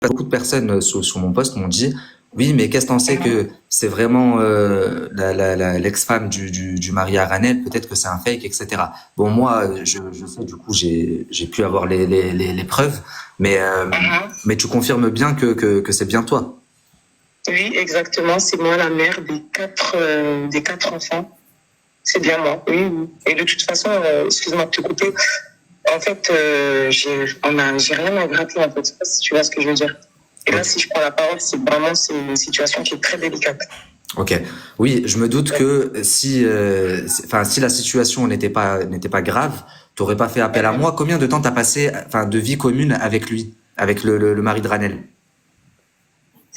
beaucoup de personnes sur mon post m'ont dit, oui, mais qu'est-ce que t'en sais que c'est vraiment l'ex-femme du mari à Ranel, peut-être que c'est un fake, etc. Bon, moi, je sais, du coup, j'ai pu avoir les preuves, mais tu confirmes bien que c'est bien toi. Oui, exactement. C'est moi la mère des quatre enfants. C'est bien moi. Oui, oui. Et de toute façon, excuse-moi de te couper. En fait, j'ai rien à gratter. En fait, je sais pas si tu vois ce que je veux dire. Et là, si je prends la parole, c'est une situation qui est très délicate. Ok. Oui, je me doute que si la situation n'était pas grave, t'aurais pas fait appel à moi. Combien de temps t'as passé, de vie commune avec lui, avec le mari de Ranel?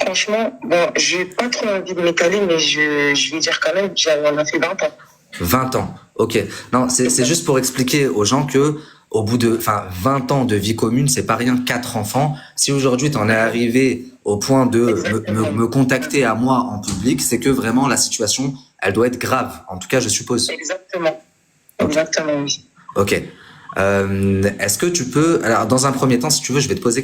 Franchement, bon, j'ai pas trop envie de m'étaler, mais je vais dire quand même, on a fait 20 ans. 20 ans. Ok. Non, c'est juste pour expliquer aux gens que au bout de 20 ans de vie commune, c'est pas rien, 4 enfants. Si aujourd'hui t'en es arrivé au point de me contacter à moi en public, c'est que vraiment la situation, elle doit être grave. En tout cas, je suppose. Exactement. Ok. Exactement, oui. Ok. Est-ce que tu peux, alors dans un premier temps, si tu veux,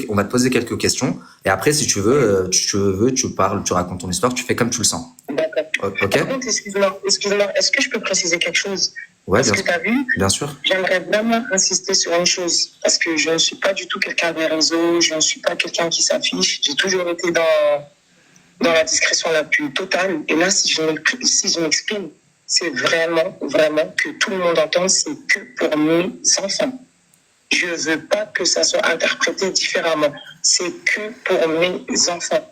on va te poser quelques questions, et après, si tu veux, tu parles, tu racontes ton histoire, tu fais comme tu le sens. D'accord. Ok. Par contre, excuse-moi, est-ce que je peux préciser quelque chose? Ouais, Parce que tu as vu, bien sûr. j'aimerais vraiment insister sur une chose, parce que je ne suis pas du tout quelqu'un des réseaux, je ne suis pas quelqu'un qui s'affiche, j'ai toujours été dans la discrétion la plus totale, et là, si je m'exprime, c'est vraiment, vraiment que tout le monde entende, c'est que pour mes enfants. Je veux pas que ça soit interprété différemment. C'est que pour mes enfants.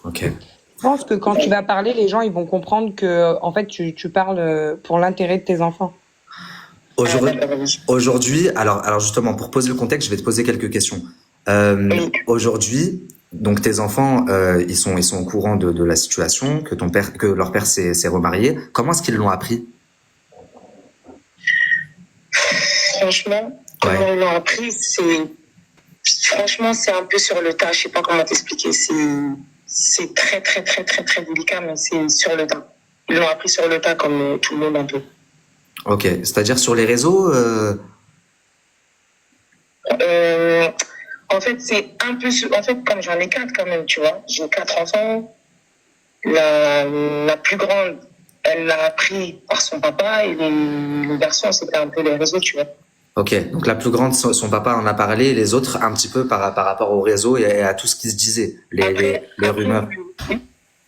Ok. Je pense que quand tu vas parler, les gens ils vont comprendre que en fait tu parles pour l'intérêt de tes enfants. Aujourd'hui, alors justement, pour poser le contexte, je vais te poser quelques questions. Aujourd'hui, donc tes enfants, ils sont au courant de la situation, que leur père s'est remarié. Comment est-ce qu'ils l'ont appris? Franchement, comment ils l'ont appris, franchement, c'est un peu sur le tas. Je sais pas comment t'expliquer. C'est très, très, très, très, très délicat, mais c'est sur le tas. Ils l'ont appris sur le tas, comme tout le monde un peu. Ok. C'est-à-dire sur les réseaux En fait, c'est un peu... En fait, comme j'en ai 4 quand même, tu vois. J'ai 4 enfants. La plus grande, elle l'a appris par son papa. Et les garçons, c'était un peu les réseaux, tu vois. Ok, donc la plus grande, son papa en a parlé, les autres un petit peu par rapport au réseau et à tout ce qui se disait, les rumeurs.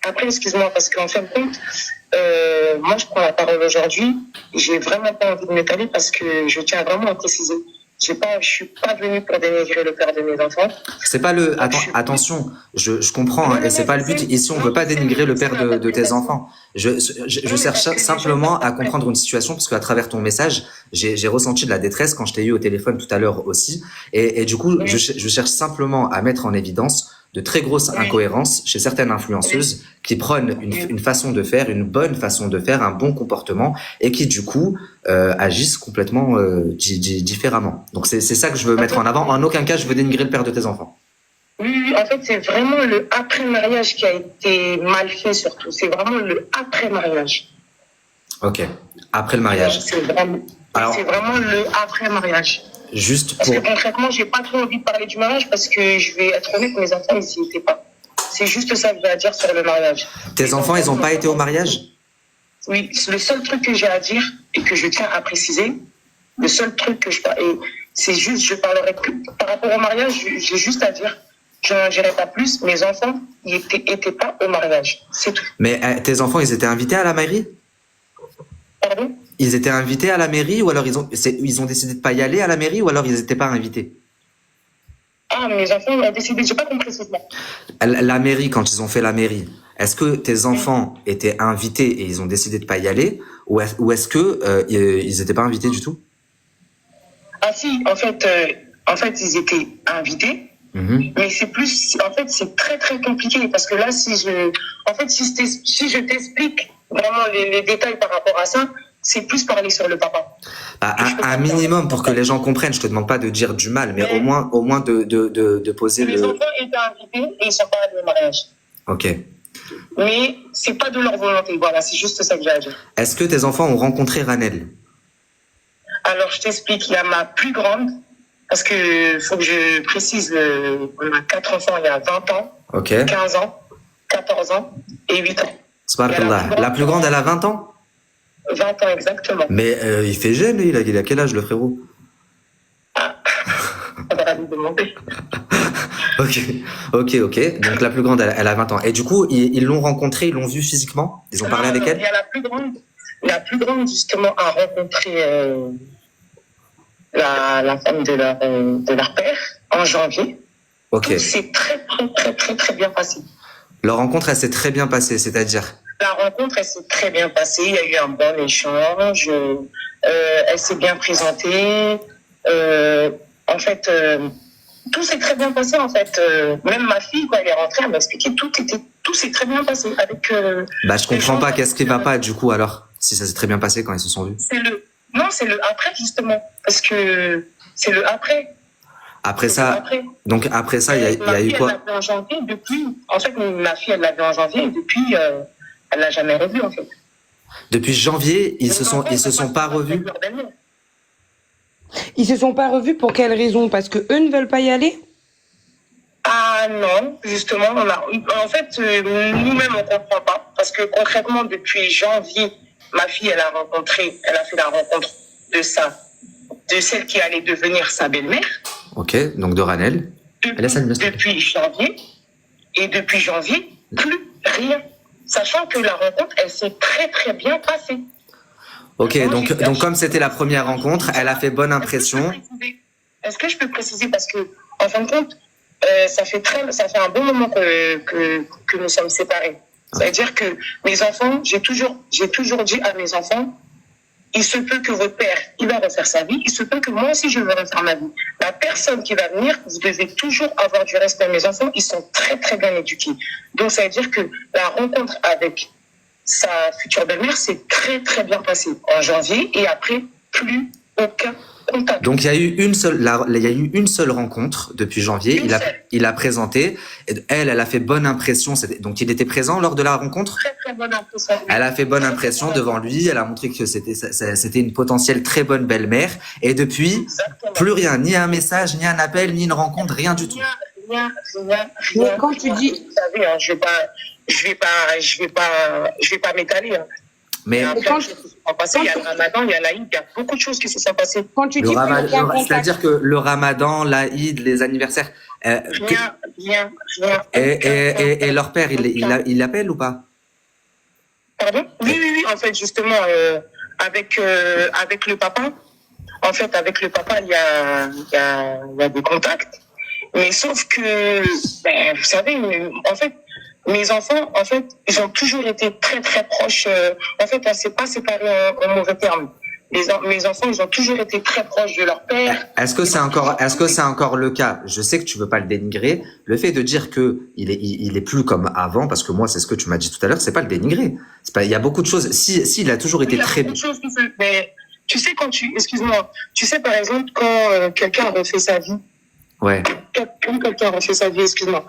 Après, excuse-moi, parce qu'en fin de compte, moi je prends la parole aujourd'hui, j'ai vraiment pas envie de m'étaler parce que je tiens vraiment à préciser. Je suis pas venue pour dénigrer le père de mes enfants. C'est pas attention, je comprends, et c'est pas le but. Ici, on veut pas dénigrer le père de tes enfants. Je cherche simplement à comprendre une situation parce qu'à travers ton message, j'ai ressenti de la détresse quand je t'ai eu au téléphone tout à l'heure aussi. Et du coup, je cherche simplement à mettre en évidence de très grosses incohérences chez certaines influenceuses qui prônent une façon de faire, une bonne façon de faire, un bon comportement et qui du coup agissent complètement différemment. Donc c'est ça que je veux mettre en avant. En aucun cas je veux dénigrer le père de tes enfants. Oui, en fait c'est vraiment le après-mariage qui a été mal fait surtout. C'est vraiment le après-mariage. Ok, après le mariage. C'est vraiment le après-mariage. Parce que concrètement, j'ai pas trop envie de parler du mariage parce que je vais être honnête, mes enfants, ils n'y étaient pas. C'est juste ça que j'ai à dire sur le mariage. Tes enfants, ils n'ont pas été au mariage? Oui, le seul truc que j'ai à dire et que je tiens à préciser, le seul truc que c'est juste, je parlerai que par rapport au mariage, j'ai juste à dire, je n'en dirai pas plus, mes enfants, ils étaient pas au mariage. C'est tout. Mais tes enfants, ils étaient invités à la mairie? Pardon? Ils étaient invités à la mairie ou alors ils ont décidé de pas y aller à la mairie ou alors ils n'étaient pas invités? Ah, mes enfants ont décidé, j'ai pas compris ce moment. La mairie, quand ils ont fait la mairie, est-ce que tes enfants étaient invités et ils ont décidé de pas y aller ou est-ce que ils étaient pas invités du tout? Ah si, en fait, ils étaient invités. Mais c'est plus, en fait, c'est très très compliqué parce que là, si je t'explique vraiment les détails par rapport à ça, c'est plus parler sur le papa. Un minimum pour que les gens comprennent. Je te demande pas de dire du mal, mais au moins de poser les enfants étaient invités et ils sont pas allés au mariage. Ok. Mais c'est pas de leur volonté. Voilà, c'est juste ça que j'ai à dire. Est-ce que tes enfants ont rencontré Ranel? Alors je t'explique. Il y a ma plus grande. parce que faut que je précise, on a 4 enfants il y a 20 ans, Ok. 15 ans, 14 ans et 8 ans. Subhanallah. La plus grande, elle a 20 ans? 20 ans exactement. Mais il fait jeune, lui. Il a quel âge, le frérot? Ah, on va lui demander. Ok. Donc la plus grande, elle a 20 ans. Et du coup, ils l'ont rencontrée, ils l'ont vue physiquement? Ils ont parlé avec elle? Il y a la plus grande justement a rencontré la femme de leur père en janvier. Ok. Tout s'est très bien passé. Leur rencontre, elle s'est très bien passée, c'est-à-dire? La rencontre, elle s'est très bien passée. Il y a eu un bon échange. Elle s'est bien présentée. En fait, tout s'est très bien passé. En fait, même ma fille, quand elle est rentrée, elle m'a expliqué tout s'est très bien passé. Avec. Je comprends pas. Qu'est-ce qui va pas du coup alors? Si ça s'est très bien passé quand ils se sont vus. C'est le après justement, parce que c'est le après. Après ça, donc après ça, il y a eu quoi? Elle l'avait en janvier depuis. En fait, ma fille, elle l'avait en janvier et depuis, elle l'a jamais revue en fait. Depuis janvier, ils se sont pas revus. Ils se sont pas revus pour quelle raison? Parce que eux ne veulent pas y aller? Ah non, justement, en fait, nous-mêmes, on comprend pas. Parce que concrètement, depuis janvier, ma fille, elle a fait la rencontre de celle qui allait devenir sa belle-mère. Ok, donc de Ranel. Depuis janvier. Et depuis janvier, plus rien. Sachant que la rencontre, elle s'est très bien passée. Ok, donc comme c'était la première rencontre, elle a fait bonne impression. Est-ce que je peux préciser, parce que en fin de compte, ça fait un bon moment que nous sommes séparés. C'est-à-dire que mes enfants, j'ai toujours dit à mes enfants, il se peut que votre père, il va refaire sa vie, il se peut que moi aussi je vais refaire ma vie. La personne qui va venir, vous devez toujours avoir du respect. Mes enfants, ils sont très bien éduqués. Donc ça veut dire que la rencontre avec sa future belle-mère s'est très bien passée en janvier et après plus aucun contact. Donc il y a eu une seule rencontre depuis janvier. Il a présenté. Elle a fait bonne impression. Donc il était présent lors de la rencontre. Très bonne impression. Elle a fait bonne impression devant lui. Elle a montré que c'était une potentielle très bonne belle-mère. Et depuis, exactement. Plus rien, ni un message, ni un appel, ni une rencontre, rien du tout. Rien. Mais quand tu dis, vous savez, hein, je vais pas m'étaler. Hein. Mais quand il y a le Ramadan, il y a l'Aïd, il y a beaucoup de choses qui se sont passées. Quand tu dis c'est-à-dire que le Ramadan, l'Aïd, les anniversaires. Rien. Et leur père, il l'appelle ou pas? Pardon? Oui. En fait, justement, avec le papa. En fait, avec le papa, il y a des contacts. Mais sauf que, vous savez, en fait, mes enfants, en fait, ils ont toujours été très proches. En fait, on ne s'est pas séparés en mauvais termes. Mes enfants, ils ont toujours été très proches de leur père. Est-ce que c'est encore le cas? Je sais que tu veux pas le dénigrer. Le fait de dire que il est plus comme avant, parce que moi, c'est ce que tu m'as dit tout à l'heure, c'est pas le dénigrer. Il y a beaucoup de choses. Si il a toujours été très. Il y a beaucoup de choses qui se. Mais tu sais excuse-moi. Tu sais par exemple quand quelqu'un refait sa vie. Ouais. Quand quelqu'un refait sa vie, excuse-moi.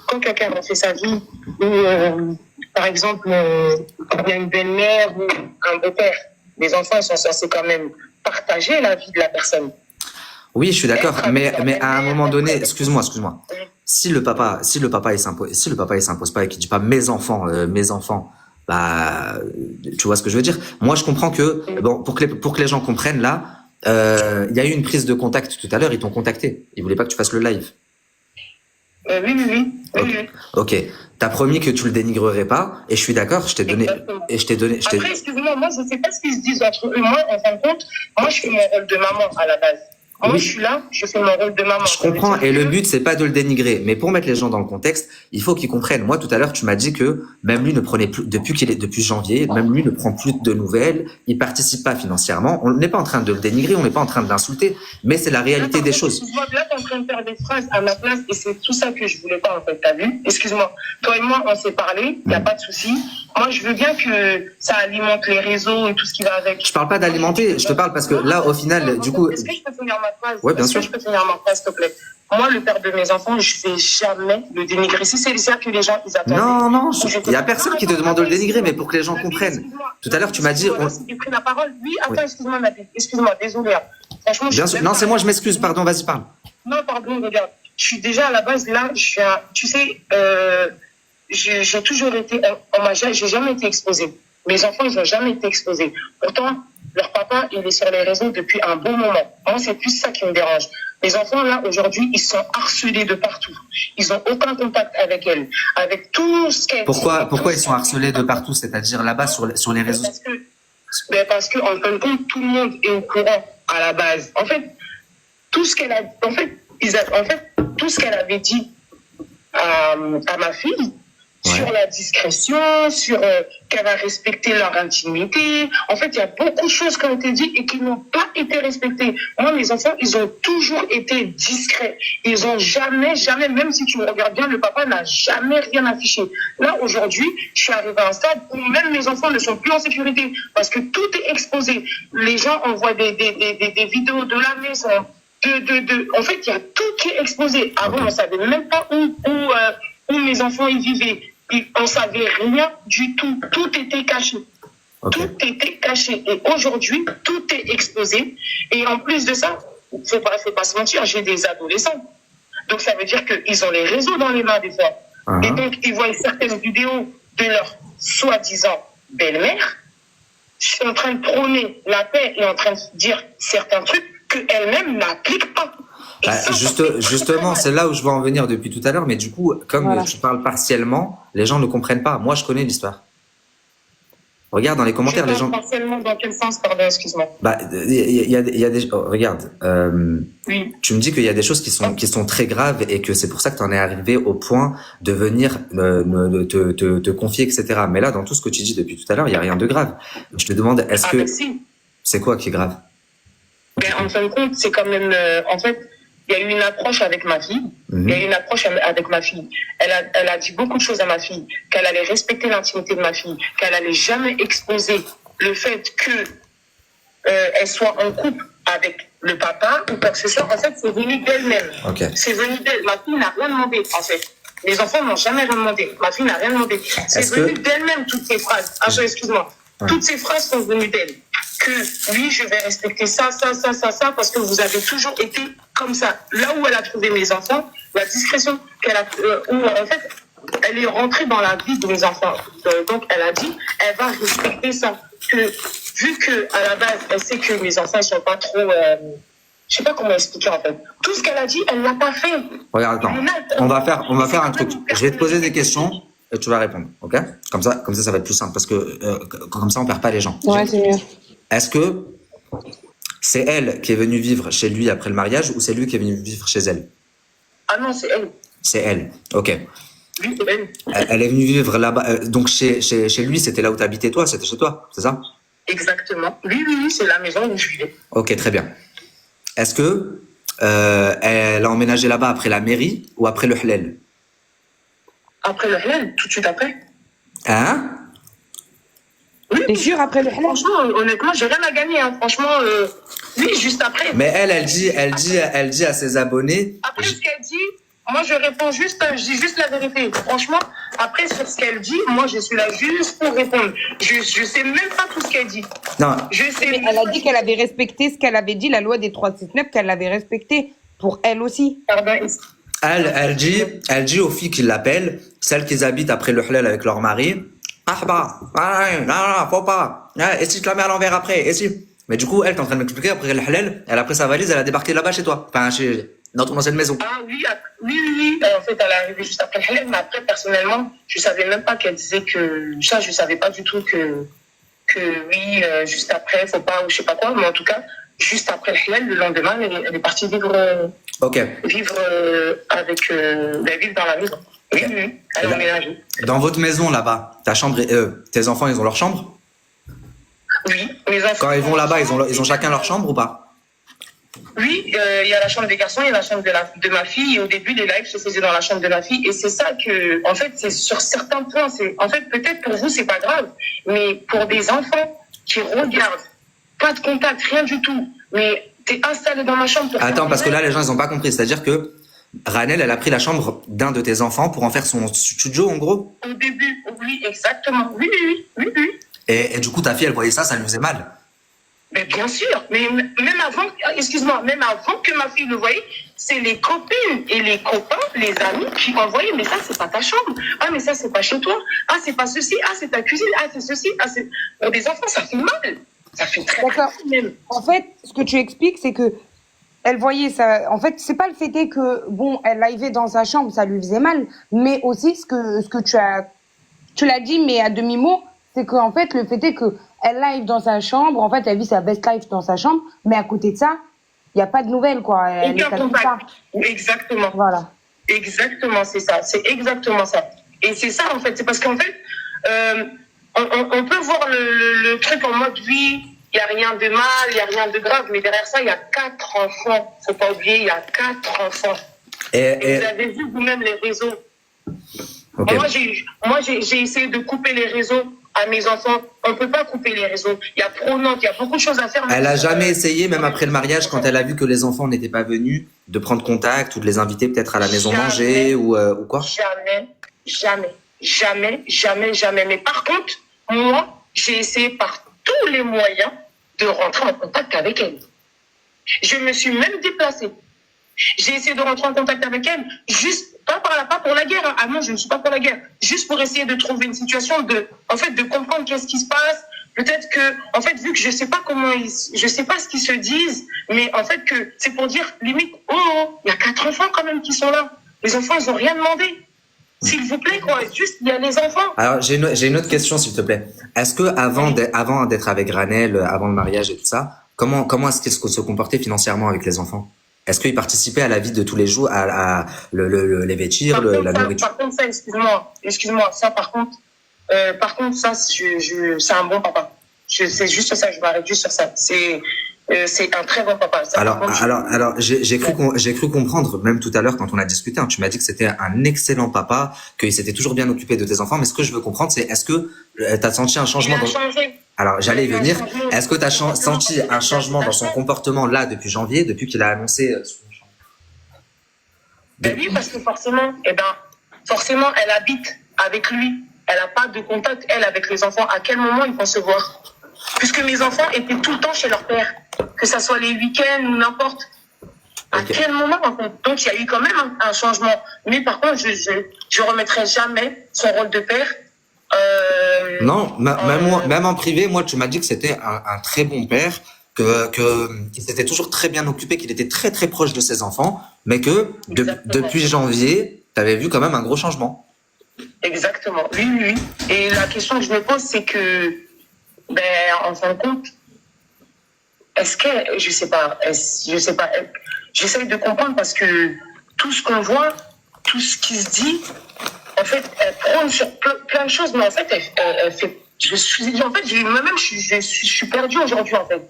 Quand quelqu'un refait sa vie, ou par exemple, il y a une belle-mère ou un beau-père, les enfants ils sont censés quand même partager la vie de la personne. Oui, je suis d'accord, mais à un moment donné, excuse-moi. Si le papa il s'impose pas et qu'il dit pas mes enfants, tu vois ce que je veux dire. Moi, je comprends que pour que les gens comprennent là, il y a eu une prise de contact tout à l'heure, ils t'ont contacté. Ils voulaient pas que tu fasses le live. Oui. Ok. T'as promis que tu le dénigrerais pas, et je suis d'accord. Je t'ai donné. Après, excuse-moi, moi je sais pas ce qu'ils se disent entre eux. Moi, en fin de compte, moi je fais mon rôle de maman à la base. Moi, je suis là, je fais mon rôle de maman. Je comprends, et le but, c'est pas de le dénigrer. Mais pour mettre les gens dans le contexte, il faut qu'ils comprennent. Moi, tout à l'heure, tu m'as dit que même lui ne prenait plus, depuis janvier, même lui ne prend plus de nouvelles, il participe pas financièrement. On n'est pas en train de le dénigrer, on n'est pas en train de l'insulter, mais c'est la réalité des choses. Excuse-moi, là, t'es en train de faire des phrases à ma place, et c'est tout ça que je voulais pas, en fait, t'as vu? Excuse-moi. Toi et moi, on s'est parlé, y a pas de souci. Moi, je veux bien que ça alimente les réseaux et tout ce qui va avec. Je parle pas d'alimenter, je te parle parce que là, au final, du coup. Est-ce que je peux finir ma phrase? Ouais, bien sûr. Je peux finir ma phrase, s'il te plaît? Moi, le père de mes enfants, je vais jamais le dénigrer. Si c'est ça que les gens, ils attendent. Non, il y a personne qui te demande de le dénigrer, mais pour que les gens comprennent. Tout à l'heure, tu m'as dit. J'ai pris la parole. Oui, attends, excuse-moi, Nabil. Excuse-moi, désolé. Franchement, Bien je suis sûr. même Non, pas c'est moi, je arrivée. m'excuse, pardon, vas-y, parle. Non, pardon, regarde. Je suis déjà à la base là. Tu sais, j'ai toujours été. J'ai jamais été exposée. Mes enfants, ils n'ont jamais été exposés. Pourtant, leur papa, il est sur les réseaux depuis un bon moment. Moi, c'est plus ça qui me dérange. Les enfants, là, aujourd'hui, ils sont harcelés de partout. Ils n'ont aucun contact avec elle. Avec tout ce qu'elle Pourquoi ils sont harcelés de partout, c'est-à-dire là-bas sur les réseaux? Parce que, en fin de compte, tout le monde est au courant à la base. En fait, tout ce qu'elle a, tout ce qu'elle avait dit à ma fille, sur la discrétion, sur qu'elle va respecter leur intimité. En fait, il y a beaucoup de choses qui ont été dites et qui n'ont pas été respectées. Moi, mes enfants, ils ont toujours été discrets. Ils ont jamais, même si tu me regardes bien, le papa n'a jamais rien affiché. Là, aujourd'hui, je suis arrivée à un stade où même mes enfants ne sont plus en sécurité parce que tout est exposé. Les gens envoient des vidéos de la maison. En fait, il y a tout qui est exposé. Avant, on ne savait même pas où mes enfants y vivaient. On ne savait rien du tout. Tout était caché. Tout était caché. Et aujourd'hui, tout est exposé. Et en plus de ça, il ne faut pas se mentir, j'ai des adolescents. Donc, ça veut dire qu'ils ont les réseaux dans les mains des fois. Et donc, ils voient certaines vidéos de leur soi-disant belle-mère en train de prôner la paix et en train de dire certains trucs qu'elle-même n'applique pas. Justement, c'est là où je veux en venir depuis tout à l'heure, mais du coup, comme tu parles partiellement, les gens ne comprennent pas. Moi, je connais l'histoire. Regarde dans les commentaires, les gens. Partiellement dans quel sens, pardon, excuse-moi. Il y a des. Regarde, oui. Tu me dis qu'il y a des choses qui sont très graves et que c'est pour ça que tu en es arrivé au point de venir te confier, etc. Mais là, dans tout ce que tu dis depuis tout à l'heure, il y a rien de grave. Je te demande, est-ce que c'est quoi qui est grave? Ben, en fin de compte, c'est quand même, en fait, il y a eu une approche avec ma fille. Il y a eu une approche avec ma fille. Elle a dit beaucoup de choses à ma fille, qu'elle allait respecter l'intimité de ma fille, qu'elle allait jamais exposer le fait que elle soit en couple avec le papa ou quoi que ce soit. En fait, c'est venu d'elle-même. C'est venu d'elle. Ma fille n'a rien demandé, en fait. Les enfants n'ont jamais rien demandé. Ma fille n'a rien demandé. C'est venu d'elle-même, toutes ces phrases. Excuse-moi. Toutes ces phrases sont venues d'elle. Que oui, je vais respecter ça, parce que vous avez toujours été comme ça. Là où elle a trouvé mes enfants, la discrétion qu'elle a, où en fait, elle est rentrée dans la vie de mes enfants. Donc, elle a dit, elle va respecter ça. Vu que à la base, elle sait que mes enfants ne sont pas trop, je sais pas comment expliquer en fait. Tout ce qu'elle a dit, elle l'a pas fait. Regarde, attends. On va faire un truc. Je vais te poser des questions et tu vas répondre, ok? Comme ça, ça va être plus simple parce que comme ça, on perd pas les gens. Ouais, c'est mieux. Est-ce que c'est elle qui est venue vivre chez lui après le mariage ou c'est lui qui est venu vivre chez elle? Ah non, c'est elle. C'est elle, ok. Oui, c'est elle. Elle est venue vivre là-bas. Donc chez lui, c'était là où tu habitais toi, c'était chez toi, c'est ça? Exactement. Oui, c'est la maison où je vivais. Ok, très bien. Est-ce que elle a emménagé là-bas après la mairie ou après le halal? Après le halal, tout de suite après. Hein? Oui. T'es sûr après le halal? Franchement, honnêtement, j'ai rien à gagner. Hein. Franchement, oui, juste après. Mais elle dit à ses abonnés. Après ce qu'elle dit, moi je réponds juste, je dis juste la vérité. Franchement, après sur ce qu'elle dit, moi je suis là juste pour répondre. Je sais même pas tout ce qu'elle dit. Non. Elle a dit qu'elle avait respecté ce qu'elle avait dit, la loi des 369, qu'elle l'avait respecté pour elle aussi. Pardon. Elle dit aux filles qui l'appellent, celles qui habitent après le halal avec leur mari. Non, faut pas. Et si tu la mets à l'envers après, et si. Mais du coup, elle est en train de m'expliquer, après le halal, elle a pris sa valise, elle a débarqué là-bas chez toi. Enfin, dans ton ancienne maison. Ah oui. En fait, elle est arrivée juste après le halal, mais après, personnellement, je savais même pas qu'elle disait que ça, je savais pas du tout que oui, juste après, faut pas, ou je sais pas quoi, mais en tout cas, juste après le halal, le lendemain, elle est partie vivre. Vivre avec, vivre dans la maison. Oui, elle a emménagé. Dans votre maison là-bas, ta chambre, tes enfants, ils ont leur chambre? Oui, mes enfants. Quand ils vont là-bas, ils ont chacun leur chambre ou pas? Oui, il y a la chambre des garçons, il y a la chambre de ma fille. Et au début, les lives se faisaient dans la chambre de ma fille. Et c'est ça que, en fait, c'est sur certains points. En fait, peut-être pour vous, c'est pas grave. Mais pour des enfants qui regardent, pas de contact, rien du tout. Mais t'es installé dans ma chambre. Attends, parce que là, les gens, ils ont pas compris. C'est-à-dire que Ranel, elle a pris la chambre d'un de tes enfants pour en faire son studio, en gros? Au début, oui, exactement. Oui. Et du coup, ta fille, elle voyait ça lui faisait mal? Mais bien sûr, mais même avant, excuse-moi, même avant que ma fille le voyait, c'est les copines et les copains, les amis qui m'envoyaient, mais ça, c'est pas ta chambre. Ah, mais ça, c'est pas chez toi. Ah, c'est pas ceci. Ah, c'est ta cuisine. Ah, c'est ceci. Ah, c'est... Pour des enfants, ça fait mal. Ça fait très mal même. En fait, ce que tu expliques, c'est que elle voyait ça. En fait, c'est pas le fait est que, bon, elle l'arrivait dans sa chambre, ça lui faisait mal, mais aussi ce que tu l'as dit, mais à demi-mot, c'est qu'en fait, le fait est que elle live dans sa chambre, en fait, elle vit sa best life dans sa chambre, mais à côté de ça, il n'y a pas de nouvelles, quoi. Elle Aucun contact. Exactement. Voilà. Exactement, c'est ça. C'est exactement ça. Et c'est ça, en fait. C'est parce qu'en fait, on peut voir le truc en mode, oui, il n'y a rien de mal, il n'y a rien de grave, mais derrière ça, il y a 4 enfants. Faut pas oublier, il y a 4 enfants. Et vous avez vu vous-même les réseaux. Okay. Moi, j'ai essayé de couper les réseaux à mes enfants. On peut pas couper les réseaux. Il y a Pronote, il y a beaucoup de choses à faire. Elle a jamais essayé, même après le mariage, quand elle a vu que les enfants n'étaient pas venus, de prendre contact ou de les inviter peut-être à la maison manger ou quoi? Jamais. Mais par contre, moi, j'ai essayé par tous les moyens de rentrer en contact avec elle. Je me suis même déplacée. J'ai essayé de rentrer en contact avec elle, juste pas pour la guerre. Ah non, je ne suis pas pour la guerre. Juste pour essayer de trouver une situation de comprendre qu'est-ce qui se passe. Peut-être que, en fait, vu que je sais pas ce qu'ils se disent, mais en fait que c'est pour dire limite, il y a 4 enfants quand même qui sont là. Les enfants, ils ont rien demandé. S'il vous plaît, quoi. Juste, il y a les enfants. Alors, j'ai une autre question, s'il te plaît. Est-ce que avant d'être avec Ranel, avant le mariage et tout ça, comment est-ce qu'il se comportait financièrement avec les enfants? Est-ce qu'il participait à la vie de tous les jours, à les vêtir, la nourriture? Par contre, ça, excuse-moi, ça, par contre, ça, c'est un bon papa. C'est juste ça, je m'arrête juste sur ça. C'est un très bon papa. Ça, alors, j'ai cru comprendre, même tout à l'heure quand on a discuté, hein, tu m'as dit que c'était un excellent papa, qu'il s'était toujours bien occupé de tes enfants, mais ce que je veux comprendre, c'est est-ce que t'as senti un changement Alors, j'allais y venir. Est-ce que tu as senti un changement dans son comportement là depuis janvier, depuis qu'il a annoncé Oui, parce que forcément, elle habite avec lui. Elle n'a pas de contact, elle, avec les enfants. À quel moment ils vont se voir? Puisque mes enfants étaient tout le temps chez leur père, que ça soit les week-ends ou n'importe. À quel moment, en fait? Donc, il y a eu quand même un changement. Mais par contre, je remettrai jamais son rôle de père. Non, même en privé, moi, tu m'as dit que c'était un très bon père, qu'il s'était toujours très bien occupé, qu'il était très très proche de ses enfants, mais que depuis janvier, tu avais vu quand même un gros changement. Exactement, oui. Et la question que je me pose, c'est que, en fin de compte, est-ce que, je sais pas, j'essaye de comprendre parce que tout ce qu'on voit, tout ce qui se dit, en fait, elle prend sur plein de choses, mais en fait, elle fait. Je suis perdue aujourd'hui, en fait.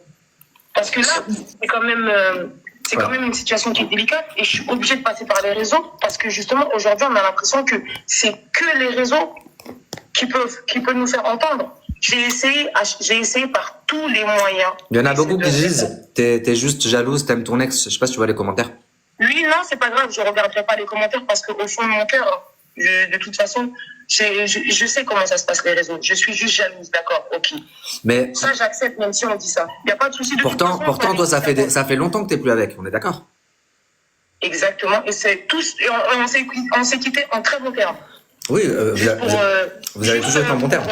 Parce que là, c'est quand même une situation qui est délicate et je suis obligée de passer par les réseaux parce que justement, aujourd'hui, on a l'impression que c'est que les réseaux qui peuvent nous faire entendre. J'ai essayé par tous les moyens. Il y en a beaucoup qui disent, t'es juste jalouse, t'aimes ton ex. Je sais pas si tu vois les commentaires. Oui, non, c'est pas grave, je regarderai pas les commentaires parce qu'au fond de mon cœur, de toute façon, je sais comment ça se passe les réseaux. Je suis juste jalouse, d'accord, ok. Mais ça, j'accepte même si on dit ça. Il y a pas de souci. Pourtant, toi, ça fait longtemps que t'es plus avec. On est d'accord? Exactement. Et c'est tous, on s'est quitté en très bon terme. Oui, vous avez toujours été en bon terme.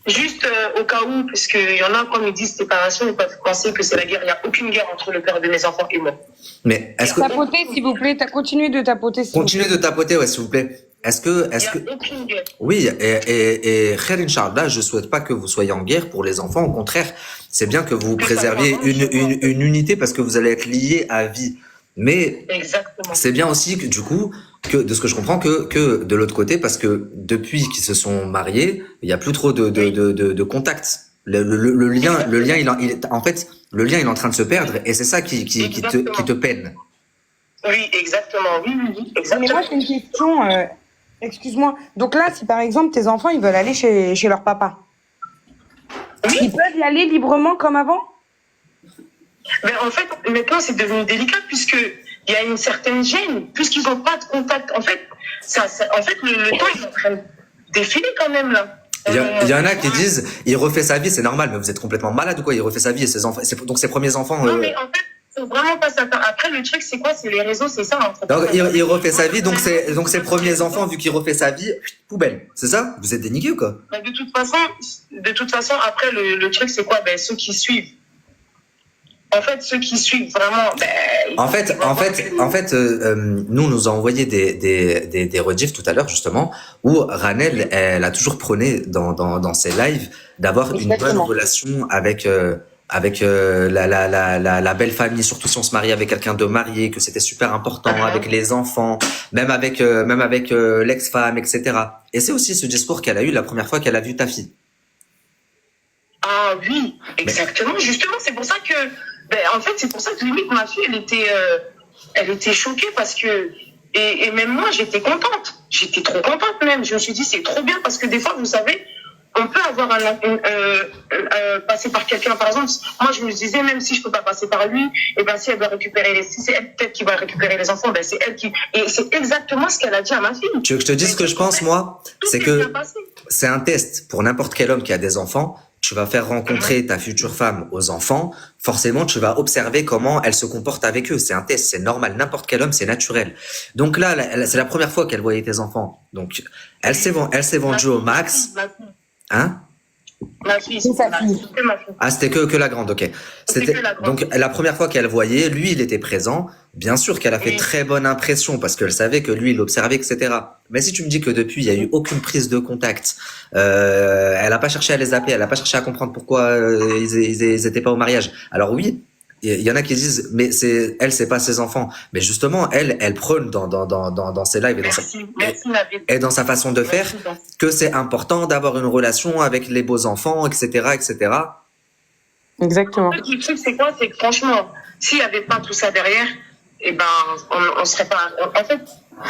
Juste au cas où, parce qu'il y en a, quand ils disent séparation, ils peuvent penser que c'est la guerre. Il n'y a aucune guerre entre le père de mes enfants et moi. Mais est-ce que... Tapoter, s'il vous plaît. Continuez de tapoter. Continuez de tapoter, ouais, s'il vous plaît. Est-ce que... Il n'y a aucune guerre. Oui, et Khair Inch'Allah, je souhaite pas que vous soyez en guerre pour les enfants. Au contraire, c'est bien que vous préserviez une unité parce que vous allez être liés à vie. Mais c'est bien aussi que, du coup, de ce que je comprends, que de l'autre côté, parce que depuis qu'ils se sont mariés, il y a plus trop de contact. Le lien, en fait, le lien, il est en train de se perdre, et c'est ça qui te peine. Oui, exactement. Oui, exactement. Mais moi, j'ai une question. Excuse-moi. Donc là, si par exemple tes enfants, ils veulent aller chez leur papa, ils peuvent y aller librement comme avant? Mais en fait, maintenant, c'est devenu délicat puisqu'il y a une certaine gêne, puisqu'ils n'ont pas de contact. En fait, le temps est en train de défiler quand même, là. Il y en a qui disent, il refait sa vie, c'est normal, mais vous êtes complètement malade ou quoi? Il refait sa vie et ses enfants, donc ses premiers enfants. Non, mais en fait, faut vraiment pas s'attendre. Après, le truc, c'est quoi? C'est les réseaux, c'est ça. En fait. Donc, il refait sa vie, donc ses premiers enfants, vu qu'il refait sa vie, poubelle. C'est ça? Vous êtes dénigré ou quoi? Bah, de toute façon, après, le truc, c'est quoi? Ben, ceux qui suivent. En fait, ceux qui suivent vraiment. Ben, en fait, nous nous a envoyé des rediffs tout à l'heure justement où Ranel, elle a toujours prôné dans ses lives d'avoir une bonne relation avec la belle famille, surtout si on se marie avec quelqu'un de marié, que c'était super important, avec les enfants, même avec l'ex-femme, etc. Et c'est aussi ce discours qu'elle a eu la première fois qu'elle a vu ta fille. Ah oui, exactement. Justement, c'est pour ça que, en fait, c'est pour ça que limite ma fille, elle était choquée parce que, et même moi, j'étais contente. J'étais trop contente même. Je me suis dit, c'est trop bien parce que des fois, vous savez, on peut avoir passer par quelqu'un, par exemple. Moi, je me disais, même si je peux pas passer par lui, et ben si elle doit récupérer si c'est elle peut-être qui va récupérer les enfants, ben c'est elle qui. Et c'est exactement ce qu'elle a dit à ma fille. Tu veux que je te dise ce que je pense, moi? C'est que c'est un test pour n'importe quel homme qui a des enfants. Tu vas faire rencontrer ta future femme aux enfants. Forcément, tu vas observer comment elle se comporte avec eux. C'est un test, c'est normal. N'importe quel homme, c'est naturel. Donc là, c'est la première fois qu'elle voyait tes enfants. Donc, elle s'est vendue au max. Hein? Ma fille, c'est ma fille. Ah, c'était que la grande, ok. Donc, la première fois qu'elle voyait, lui, il était présent. Bien sûr qu'elle a fait très bonne impression parce qu'elle savait que lui, il l'observait, etc. Mais si tu me dis que depuis, il n'y a eu aucune prise de contact, elle n'a pas cherché à les appeler, elle n'a pas cherché à comprendre pourquoi ils étaient pas au mariage. Alors oui, il y en a qui disent, mais c'est pas ses enfants. Mais justement, elle prône dans ses lives et dans sa façon de faire que c'est important d'avoir une relation avec les beaux enfants, etc., etc. Exactement. Le truc, c'est quoi? C'est que franchement, s'il n'y avait pas tout ça derrière, eh ben, on serait pas. En fait,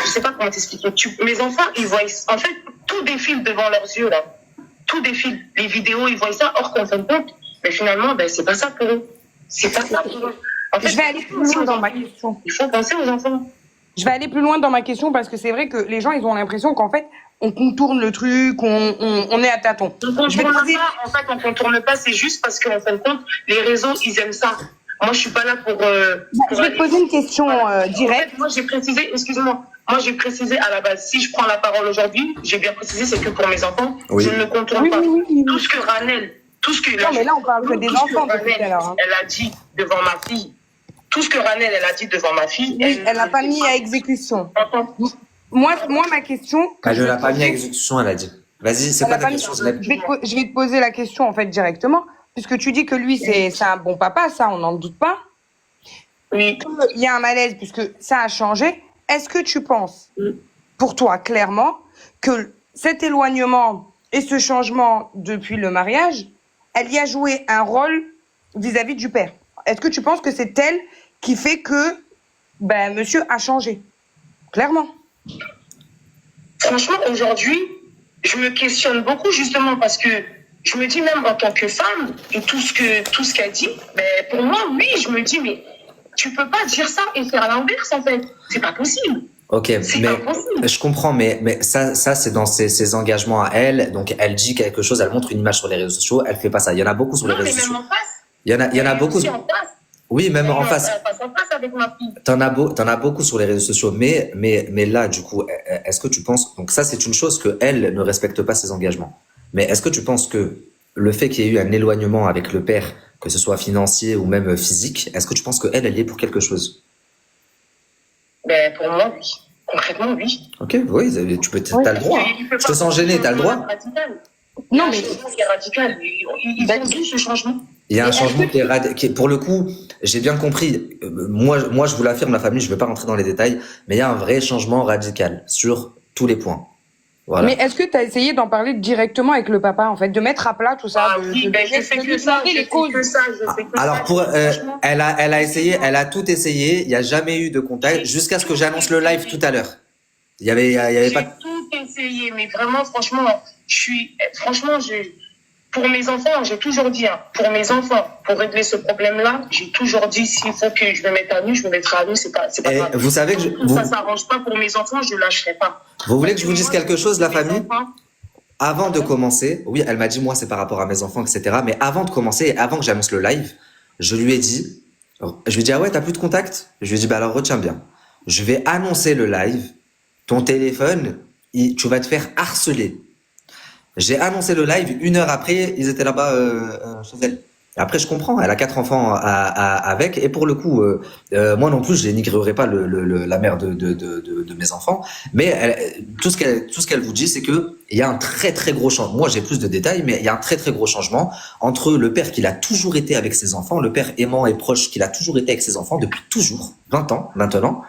je sais pas comment t'expliquer. Mes enfants, ils voient. En fait, tout défile devant leurs yeux là. Tout défile. Les vidéos, ils voient ça. Or, qu'en fin de compte, mais finalement, c'est pas ça pour eux. C'est pas ça pour eux. En fait, je vais aller plus loin dans ma question. Il faut penser aux enfants. Je vais aller plus loin dans ma question parce que c'est vrai que les gens, ils ont l'impression qu'en fait, on contourne le truc, on est à tâtons. On contourne pas, c'est juste parce qu'en fin de compte, les réseaux, ils aiment ça. Moi, je suis pas là pour je vais te poser une question directe. En fait, moi, j'ai précisé, excuse-moi, j'ai précisé à la base, si je prends la parole aujourd'hui, j'ai bien précisé, c'est que pour mes enfants, je ne contourne pas. Oui. Tout ce que Ranel, non, mais là, on parle que des enfants depuis tout à l'heure. Elle a dit devant ma fille, tout ce que Ranel, elle a dit devant ma fille. Oui, elle n'a pas mis à exécution. Moi, ma question. Elle ne l'a pas mis à exécution, elle a dit. Vas-y, c'est pas ta question, je vais te poser la question, en fait, directement. Puisque tu dis que lui, c'est un bon papa, ça, on n'en doute pas. Oui. Il y a un malaise, puisque ça a changé. Est-ce que tu penses, pour toi, clairement, que cet éloignement et ce changement depuis le mariage, elle y a joué un rôle vis-à-vis du père? Est-ce que tu penses que c'est elle qui fait que monsieur a changé? Clairement. Franchement, aujourd'hui, je me questionne beaucoup justement parce que je me dis même en tant que femme et tout ce qu'elle dit, pour moi, oui, je me dis, mais tu peux pas dire ça et faire l'inverse en fait. C'est pas possible. Ok, mais je comprends, mais ça c'est dans ses engagements à elle. Donc elle dit quelque chose, elle montre une image sur les réseaux sociaux, elle fait pas ça. Il y en a beaucoup sur les réseaux sociaux. Même en face. Il y en a beaucoup. Oui, même en face. En face avec ma fille. T'en as beaucoup sur les réseaux sociaux, mais là, du coup, est-ce que tu penses, donc ça, c'est une chose que elle ne respecte pas ses engagements. Mais est-ce que tu penses que le fait qu'il y ait eu un éloignement avec le père, que ce soit financier ou même physique, est-ce que tu penses qu'elle y est pour quelque chose? Pour moi, oui. Concrètement, oui. Ok, oui, t'as le droit. Je te sens gêné, t'as le droit. Non, mais c'est radical. Ils ont vu ce changement. Il y a un changement qui est, pour le coup, j'ai bien compris. Moi, je vous l'affirme, la famille, je ne vais pas rentrer dans les détails, mais il y a un vrai changement radical sur tous les points. Voilà. Mais est-ce que tu as essayé d'en parler directement avec le papa, en fait, de mettre à plat tout ça? Je fais que ça. Alors, elle a essayé, elle a tout essayé, il n'y a jamais eu de contact, jusqu'à ce que j'annonce le live tout à l'heure. Il y avait pas. J'ai tout essayé, mais vraiment, franchement, pour mes enfants, j'ai toujours dit, pour mes enfants, pour régler ce problème-là, j'ai toujours dit, s'il faut que je me mette à nu, je me mettrai à nu, c'est pas grave. Vous savez que ça s'arrange pas pour mes enfants, je lâcherai pas. Vous voulez que je vous dise quelque chose, la famille? avant de commencer, oui, elle m'a dit, moi, c'est par rapport à mes enfants, etc. Mais avant de commencer, et avant que j'annonce le live, je lui ai dit, ah ouais, t'as plus de contact? Je lui ai dit, bah alors retiens bien. Je vais annoncer le live. Ton téléphone, tu vas te faire harceler. J'ai annoncé le live, 1 heure après, ils étaient là-bas chez elle. Et après, je comprends, elle a 4 enfants avec, et pour le coup, moi non plus, je dénigrerai pas la mère de mes enfants, mais tout ce qu'elle vous dit, c'est que il y a un très très gros changement. Moi, j'ai plus de détails, mais il y a un très très gros changement entre le père qu'il a toujours été avec ses enfants, le père aimant et proche qu'il a toujours été avec ses enfants depuis toujours, 20 ans maintenant,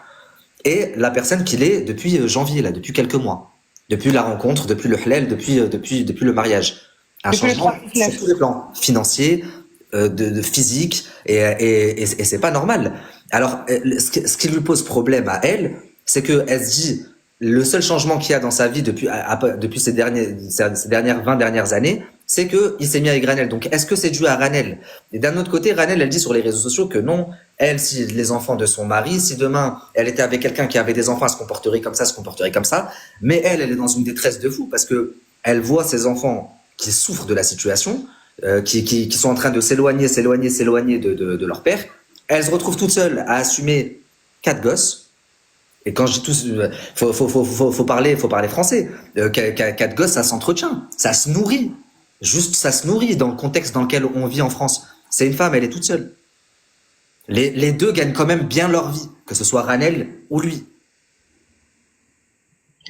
et la personne qu'il est depuis janvier, là, depuis quelques mois. Depuis la rencontre, depuis le halal, depuis le mariage. Un Depuis le changement 3-6-9. sur tous les plans, financier, de physique, et c'est pas normal. Alors, ce qui lui pose problème à elle, c'est que elle se dit, le seul changement qu'il y a dans sa vie depuis ces dernières 20 dernières années, c'est que il s'est mis avec Ranel. Donc, est-ce que c'est dû à Ranel? Et d'un autre côté, Ranel, elle dit sur les réseaux sociaux que non, elle, si les enfants de son mari, si demain elle était avec quelqu'un qui avait des enfants, elle se comporterait comme ça, se comporterait comme ça. Mais elle est dans une détresse de fou parce que elle voit ses enfants qui souffrent de la situation, qui sont en train de s'éloigner de leur père. Elle se retrouve toute seule à assumer 4 gosses. Et quand je dis tous, faut parler français. 4 gosses, ça s'entretient, ça se nourrit. Juste, ça se nourrit dans le contexte dans lequel on vit en France. C'est une femme, elle est toute seule. Les deux gagnent quand même bien leur vie, que ce soit Ranel ou lui.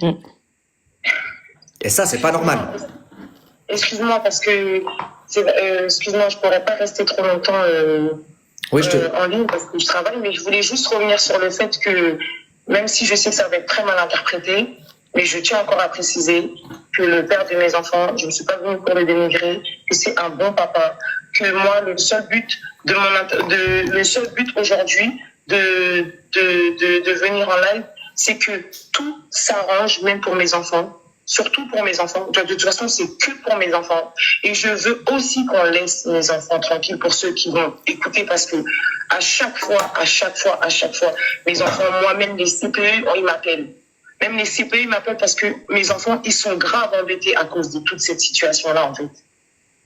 Mm. Et ça, c'est pas normal. Excuse-moi, parce que excuse-moi, je pourrais pas rester trop longtemps Oui, en ligne parce que je travaille, mais je voulais juste revenir sur le fait que même si je sais que ça va être très mal interprété, mais je tiens encore à préciser que le père de mes enfants, je ne suis pas venue pour le dénigrer, que c'est un bon papa, que moi le seul but aujourd'hui de venir en live, c'est que tout s'arrange, même pour mes enfants. Surtout pour mes enfants. De toute façon, c'est que pour mes enfants. Et je veux aussi qu'on laisse mes enfants tranquilles pour ceux qui vont écouter parce que à chaque fois, mes enfants, moi-même les CPE, ils m'appellent. Même les CPE, ils m'appellent parce que mes enfants, ils sont grave embêtés à cause de toute cette situation-là, en fait.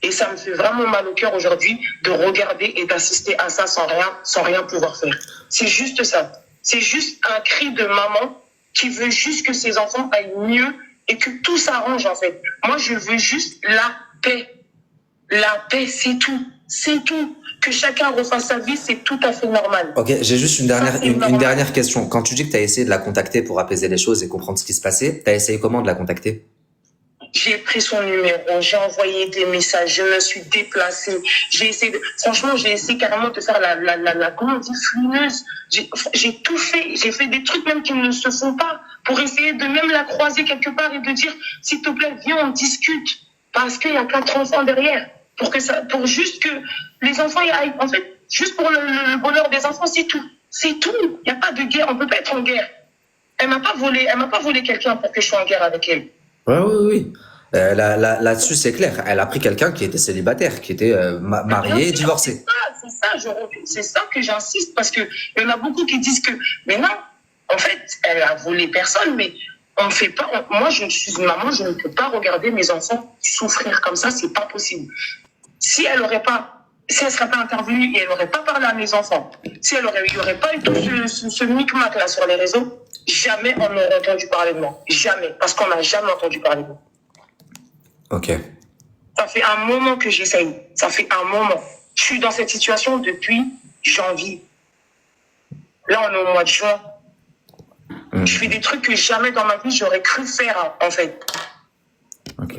Et ça me fait vraiment mal au cœur aujourd'hui de regarder et d'assister à ça sans rien pouvoir faire. C'est juste ça. C'est juste un cri de maman qui veut juste que ses enfants aillent mieux et que tout s'arrange, en fait. Moi, je veux juste la paix. La paix, c'est tout. C'est tout. Que chacun refasse sa vie, c'est tout à fait normal. Ok, j'ai juste une dernière question. Quand tu dis que tu as essayé de la contacter pour apaiser les choses et comprendre ce qui se passait, tu as essayé comment de la contacter? J'ai pris son numéro, j'ai envoyé des messages, je me suis déplacée. Franchement, j'ai essayé carrément de faire comment on dit, fluineuse. J'ai tout fait. J'ai fait des trucs même qui ne se font pas pour essayer de même la croiser quelque part et de dire, s'il te plaît, viens, on discute. Parce qu'il y a 4 enfants derrière. Pour juste que les enfants aillent, en fait, juste pour le bonheur des enfants, c'est tout. C'est tout. Il n'y a pas de guerre. On peut pas être en guerre. Elle m'a pas volé quelqu'un pour que je sois en guerre avec elle. Oui. Là-dessus, c'est clair. Elle a pris quelqu'un qui était célibataire, qui était marié, divorcé. C'est ça que j'insiste parce que il y en a beaucoup qui disent que, mais non, en fait, elle a volé personne, mais on fait pas. Moi, je suis une maman, je ne peux pas regarder mes enfants souffrir comme ça, c'est pas possible. Si elle serait pas intervenue et elle n'aurait pas parlé à mes enfants, il y aurait pas eu tout ce micmac là sur les réseaux, jamais on n'aurait entendu parler de moi. Jamais. Parce qu'on n'a jamais entendu parler de moi. Ok. Ça fait un moment que j'essaye. Ça fait un moment. Je suis dans cette situation depuis janvier. Là, on est au mois de juin. Je fais des trucs que jamais dans ma vie j'aurais cru faire, en fait. Ok.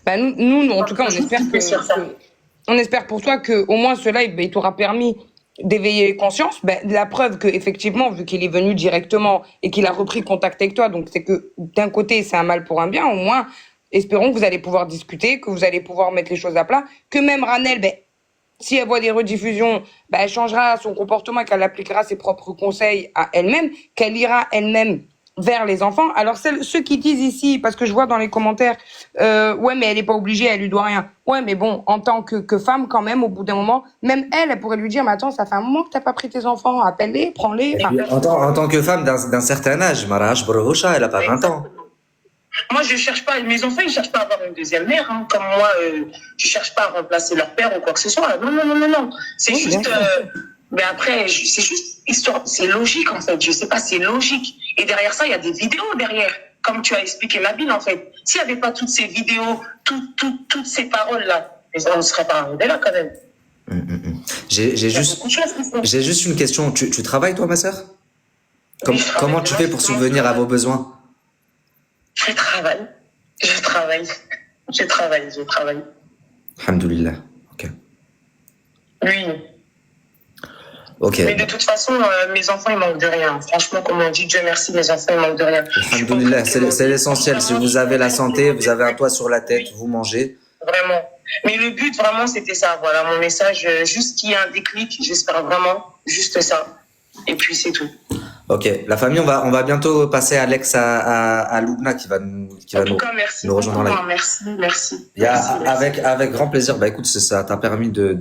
Bah, nous, en tout cas, on espère pour toi que au moins ce live, il t'aura permis d'éveiller les consciences. La preuve que effectivement, vu qu'il est venu directement et qu'il a repris contact avec toi, donc c'est que d'un côté c'est un mal pour un bien. Au moins, espérons que vous allez pouvoir discuter, que vous allez pouvoir mettre les choses à plat, que même Ranel, si elle voit des rediffusions, elle changera son comportement et qu'elle appliquera ses propres conseils à elle-même, qu'elle ira elle-même vers les enfants. Alors ceux qui disent ici, parce que je vois dans les commentaires, ouais mais elle est pas obligée, elle lui doit rien. Ouais mais bon, en tant que femme quand même, au bout d'un moment, même elle pourrait lui dire, mais attends, ça fait un moment que t'as pas pris tes enfants, appelle-les, prends-les. En tant que femme d'un certain âge, Marash Borohocha, elle a pas 20 ans. Moi, je cherche pas, mes enfants, ils cherchent pas à avoir une deuxième mère, hein. Comme moi, je cherche pas à remplacer leur père ou quoi que ce soit. Non, non, non, non, non. C'est Oui, bien juste, sûr. mais après, c'est juste histoire, c'est logique, en fait. Je sais pas, c'est logique. Et derrière ça, il y a des vidéos derrière. Comme tu as expliqué, Nabil, en fait. S'il y avait pas toutes ces vidéos, toutes ces paroles-là, on ne serait pas arrivé là, quand même. J'ai Il y a juste, beaucoup de choses qui se font. j'ai juste une question. Tu travailles, toi, ma sœur? Oui, je travaille. Comment tu fais pour subvenir à vos besoins? Je travaille. Je travaille. Je travaille. Je travaille. Alhamdoulilah. Ok. Oui. Ok. Mais de toute façon, mes enfants, ils manquent de rien. Franchement, comme on dit, Dieu merci, mes enfants, ils manquent de rien. Alhamdoulilah, c'est l'essentiel. Si vous avez la santé, vous avez un toit sur la tête, vous mangez. Vraiment. Mais le but, vraiment, c'était ça. Voilà, mon message, juste qu'il y ait un déclic, j'espère vraiment, juste ça. Et puis, c'est tout. Ok, la famille, on va bientôt passer Alex à Loubna qui va En tout cas, merci. nous rejoindre dans la. Merci. Il y a, avec grand plaisir. Bah écoute, ça t'a permis de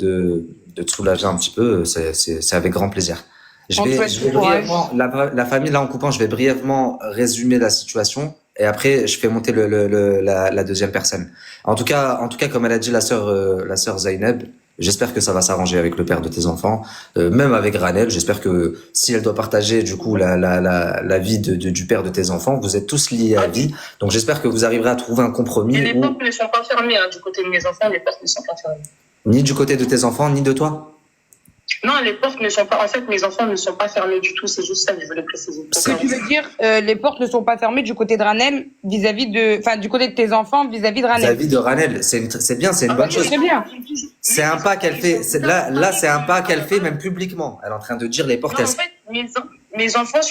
te soulager un petit peu. C'est avec grand plaisir. Je vais brièvement, la famille, là en coupant, je vais brièvement résumer la situation et après je fais monter la deuxième personne. En tout cas, comme elle a dit la sœur Zainab, j'espère que ça va s'arranger avec le père de tes enfants, même avec Ranel. J'espère que si elle doit partager du coup la vie du père de tes enfants, vous êtes tous liés à vie. Donc j'espère que vous arriverez à trouver un compromis. Et les portes ne sont pas fermées, hein, du côté de mes enfants, les portes ne sont pas fermées. Ni du côté de tes enfants, ni de toi. Non, les portes ne sont pas. En fait, mes enfants ne sont pas fermés du tout. C'est juste ça que je voulais préciser. Ce que tu veux dire, les portes ne sont pas fermées du côté de Ranel vis-à-vis de, enfin, du côté de tes enfants vis-à-vis de Ranel. Vis-à-vis de Ranel, c'est bien, c'est une bonne chose. Très bien. C'est un pas qu'elle fait. Là, c'est un pas qu'elle fait même publiquement. Elle est en train de dire les portes. Non, en fait, mes enfants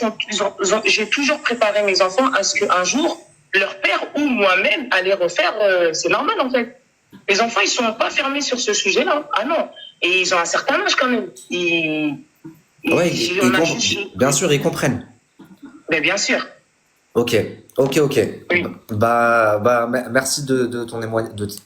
j'ai toujours préparé mes enfants à ce qu'un jour leur père ou moi-même allait refaire. C'est normal en fait. Les enfants, ils sont pas fermés sur ce sujet-là. Ah non. Et ils ont un certain âge quand même. Bien sûr, ils comprennent. Mais bien sûr. Ok. Oui. Merci de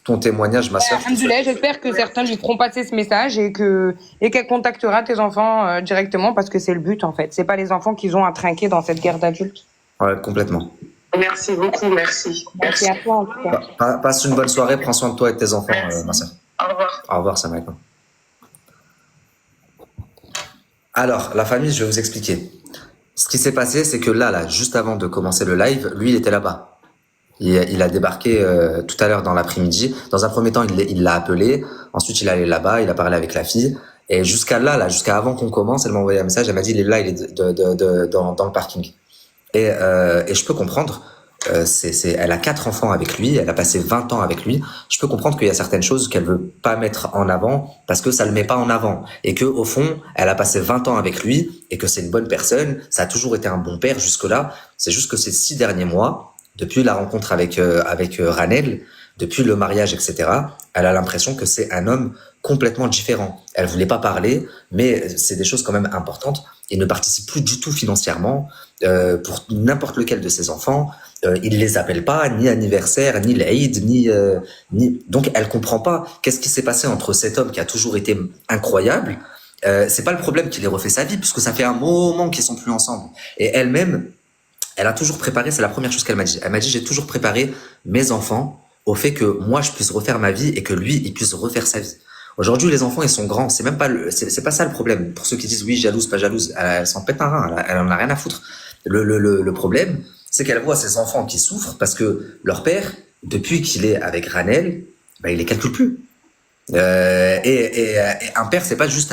ton témoignage, ma sœur. J'espère que certains lui feront passer ce message et qu'elle contactera tes enfants directement parce que c'est le but en fait. C'est pas les enfants qu'ils ont à trinquer dans cette guerre d'adultes. Ouais, complètement. Merci beaucoup, merci. Merci à toi en tout cas. Passe une bonne soirée, prends soin de toi et de tes enfants, ma sœur. Au revoir. Au revoir, salam alaikum. Alors, la famille, je vais vous expliquer. Ce qui s'est passé, c'est que là, juste avant de commencer le live, lui, il était là-bas. Il a débarqué tout à l'heure dans l'après-midi. Dans un premier temps, il l'a appelé. Ensuite, il est allé là-bas, il a parlé avec la fille. Et jusqu'à avant qu'on commence, elle m'a envoyé un message. Elle m'a dit, il est là, il est dans le parking. Et je peux comprendre. Elle a 4 enfants avec lui, elle a passé 20 ans avec lui. Je peux comprendre qu'il y a certaines choses qu'elle veut pas mettre en avant parce que ça le met pas en avant et que au fond, elle a passé 20 ans avec lui et que c'est une bonne personne, ça a toujours été un bon père jusque-là. C'est juste que ces 6 derniers mois, depuis la rencontre avec Ranel, depuis le mariage, etc., elle a l'impression que c'est un homme complètement différent. Elle voulait pas parler, mais c'est des choses quand même importantes. Il ne participe plus du tout financièrement pour n'importe lequel de ses enfants. Il les appelle pas, ni anniversaire, ni l'Aïd, ni. Donc elle comprend pas qu'est-ce qui s'est passé entre cet homme qui a toujours été incroyable. C'est pas le problème qu'il ait refait sa vie, puisque ça fait un moment qu'ils sont plus ensemble. Et elle-même, elle a toujours préparé. C'est la première chose qu'elle m'a dit. Elle m'a dit, j'ai toujours préparé mes enfants au fait que moi je puisse refaire ma vie et que lui il puisse refaire sa vie. Aujourd'hui, les enfants, ils sont grands. C'est même pas c'est pas ça le problème. Pour ceux qui disent oui, jalouse, pas jalouse, elle s'en pète un rein. Elle en a rien à foutre. Le problème, c'est qu'elle voit ses enfants qui souffrent parce que leur père, depuis qu'il est avec Ranel, il les calcule plus. Et un père, c'est pas juste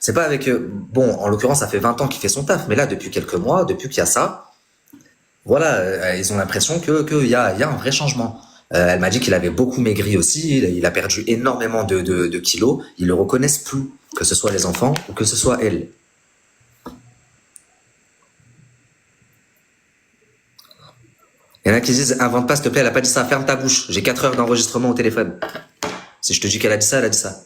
c'est pas avec, bon, en l'occurrence, ça fait 20 ans qu'il fait son taf, mais là, depuis quelques mois, depuis qu'il y a ça, voilà, ils ont l'impression qu'il y a un vrai changement. Elle m'a dit qu'il avait beaucoup maigri aussi, il a perdu énormément de kilos, ils le reconnaissent plus, que ce soit les enfants ou que ce soit elle. Il y en a qui disent, invente pas s'il te plaît, elle a pas dit ça, ferme ta bouche, j'ai 4 heures d'enregistrement au téléphone. Si je te dis qu'elle a dit ça, elle a dit ça.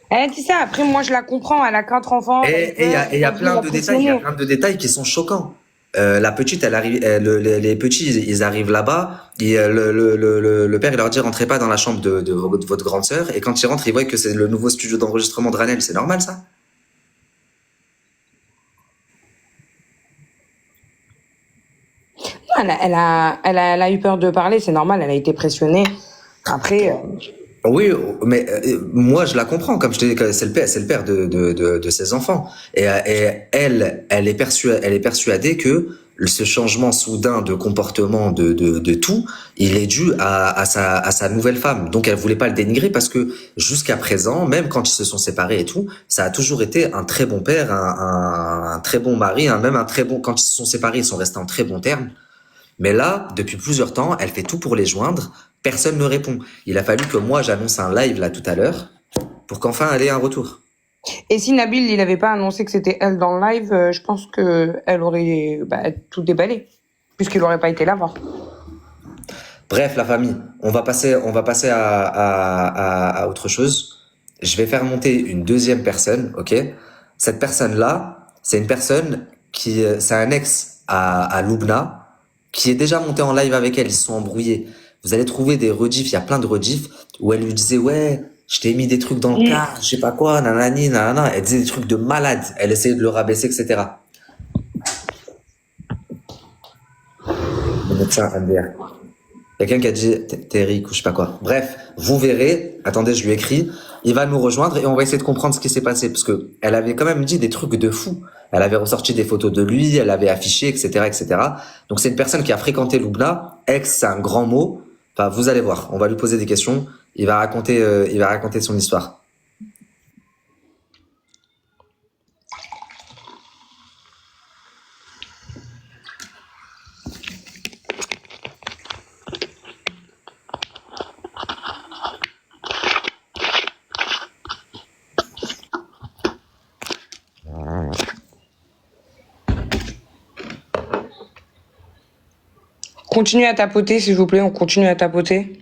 Elle a dit ça, après moi je la comprends, elle a 4 enfants. Et il y a plein de détails qui sont choquants. La petite, elle arrive, les petits, ils arrivent là-bas, et le père, il leur dit, rentrez pas dans la chambre de votre grande sœur, et quand ils rentrent, ils voient que c'est le nouveau studio d'enregistrement de Ranel. C'est normal, ça? Elle a eu peur de parler, c'est normal, elle a été pressionnée. Après, Oui, mais moi je la comprends, comme je te dis, que c'est le père de ses enfants, et elle est persuadée que ce changement soudain de comportement de tout, il est dû à sa nouvelle femme. Donc elle voulait pas le dénigrer parce que jusqu'à présent, même quand ils se sont séparés et tout, ça a toujours été un très bon père, un très bon mari, même un très bon. Quand ils se sont séparés, ils sont restés en très bons termes. Mais là, depuis plusieurs temps, elle fait tout pour les joindre. Personne ne répond. Il a fallu que moi, j'annonce un live là tout à l'heure pour qu'enfin elle ait un retour. et si Nabil, il avait pas annoncé que c'était elle dans le live, je pense que elle aurait tout déballé, puisqu'il aurait pas été là voir. Bref, la famille, on va passer à autre chose. Je vais faire monter une deuxième personne, ok? Cette personne-là, c'est une personne c'est un ex à Loubna, qui est déjà monté en live avec elle. Ils se sont embrouillés. Vous allez trouver des rediffs, il y a plein de rediffs où elle lui disait, ouais, je t'ai mis des trucs dans le cas, je sais pas quoi, nanani, nanana. Elle disait des trucs de malade. Elle essayait de le rabaisser, etc. Le médecin MDR. Quelqu'un qui a dit t'es Eric ou je sais pas quoi. Bref, vous verrez. Attendez, je lui écris. Il va nous rejoindre et on va essayer de comprendre ce qui s'est passé parce que elle avait quand même dit des trucs de fou. Elle avait ressorti des photos de lui, elle avait affiché, etc., etc. Donc c'est une personne qui a fréquenté Loubna. Ex, c'est un grand mot. Enfin, vous allez voir. On va lui poser des questions. Il va raconter son histoire. Continuez à tapoter, s'il vous plaît, on continue à tapoter.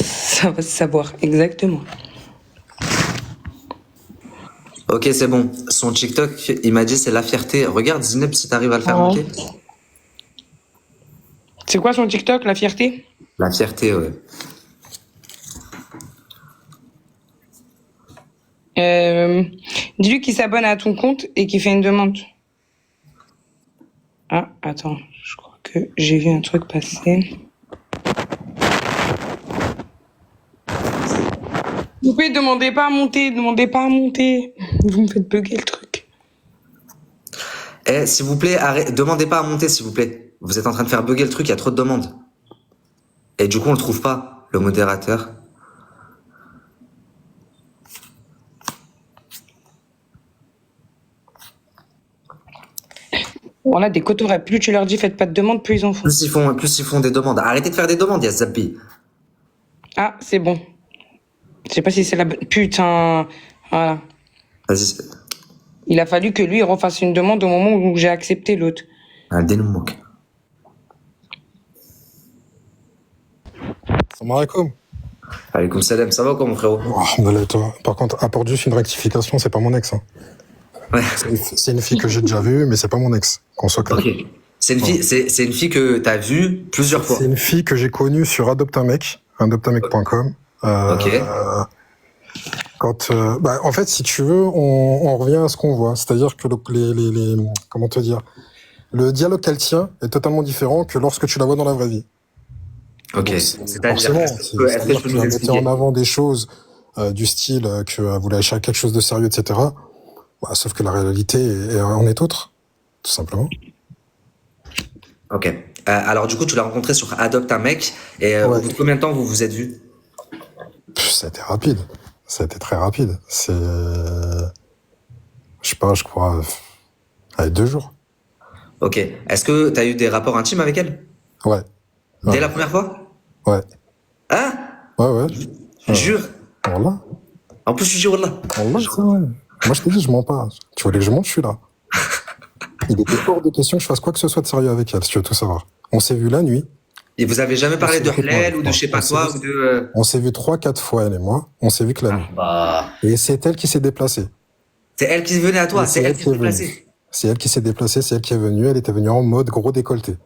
Ça va se savoir, exactement. Ok, c'est bon. Son TikTok, il m'a dit c'est la fierté. Regarde, Zineb, si t'arrives à le faire monter. C'est quoi son TikTok, la fierté? La fierté, ouais. Dis-lui qu'il s'abonne à ton compte et qu'il fait une demande. Ah, attends, je crois que j'ai vu un truc passer. Vous pouvez demandez pas à monter. Vous me faites bugger le truc. Eh, s'il vous plaît, demandez pas à monter, s'il vous plaît. Vous êtes en train de faire bugger le truc, il y a trop de demandes. Et du coup, on le trouve pas, le modérateur. Voilà, des cotorets. Plus tu leur dis faites pas de demande, plus ils en font. Plus ils font des demandes. Arrêtez de faire des demandes, Yazzabi. Ah, c'est bon. Je sais pas si c'est la bonne. Putain. Voilà. Vas-y. Il a fallu que lui refasse une demande au moment où j'ai accepté l'autre. Salam alaikum. Alaikum salam, ça va quoi mon frérot? Oh, toi. Par contre, apporte juste une rectification, c'est pas mon ex. Hein. Ouais. C'est une fille que j'ai déjà vue, mais c'est pas mon ex, qu'on soit clair. Ok. C'est une fille que t'as vue plusieurs fois. C'est une fille que j'ai connue sur adoptamec.com. Ok. En fait, si tu veux, on revient à ce qu'on voit. C'est-à-dire que comment te dire, le dialogue qu'elle tient est totalement différent que lorsque tu la vois dans la vraie vie. Ok. C'est-à-dire que tu vas mettre en avant des choses du style qu'elle voulait acheter quelque chose de sérieux, etc. Sauf que la réalité en est autre, tout simplement. Ok. Alors du coup, tu l'as rencontré sur Adopte un mec. Et au bout de combien de temps vous vous êtes vus? Ça a été rapide. Ça a été très rapide. C'est... je sais pas, je crois... 2 jours. Ok. Est-ce que t'as eu des rapports intimes avec elle? Ouais. Dès la première fois? Ouais. Hein? Ouais. Jure. Voilà. En plus, je jure là. Voilà, c'est vrai. Moi, je te dis, je mens pas. Tu voulais que je mente, je suis là. Il était hors de question que je fasse quoi que ce soit de sérieux avec elle, si tu veux tout savoir. On s'est vu la nuit. Et vous avez jamais parlé de Hlel ou de je sais pas quoi ou de... On s'est vu 3-4 fois, elle et moi. On s'est vu que la nuit. Et c'est elle qui s'est déplacée. C'est elle qui venait à toi, c'est elle qui s'est déplacée. C'est elle qui s'est déplacée, c'est elle qui est venue. Elle était venue en mode gros décolleté.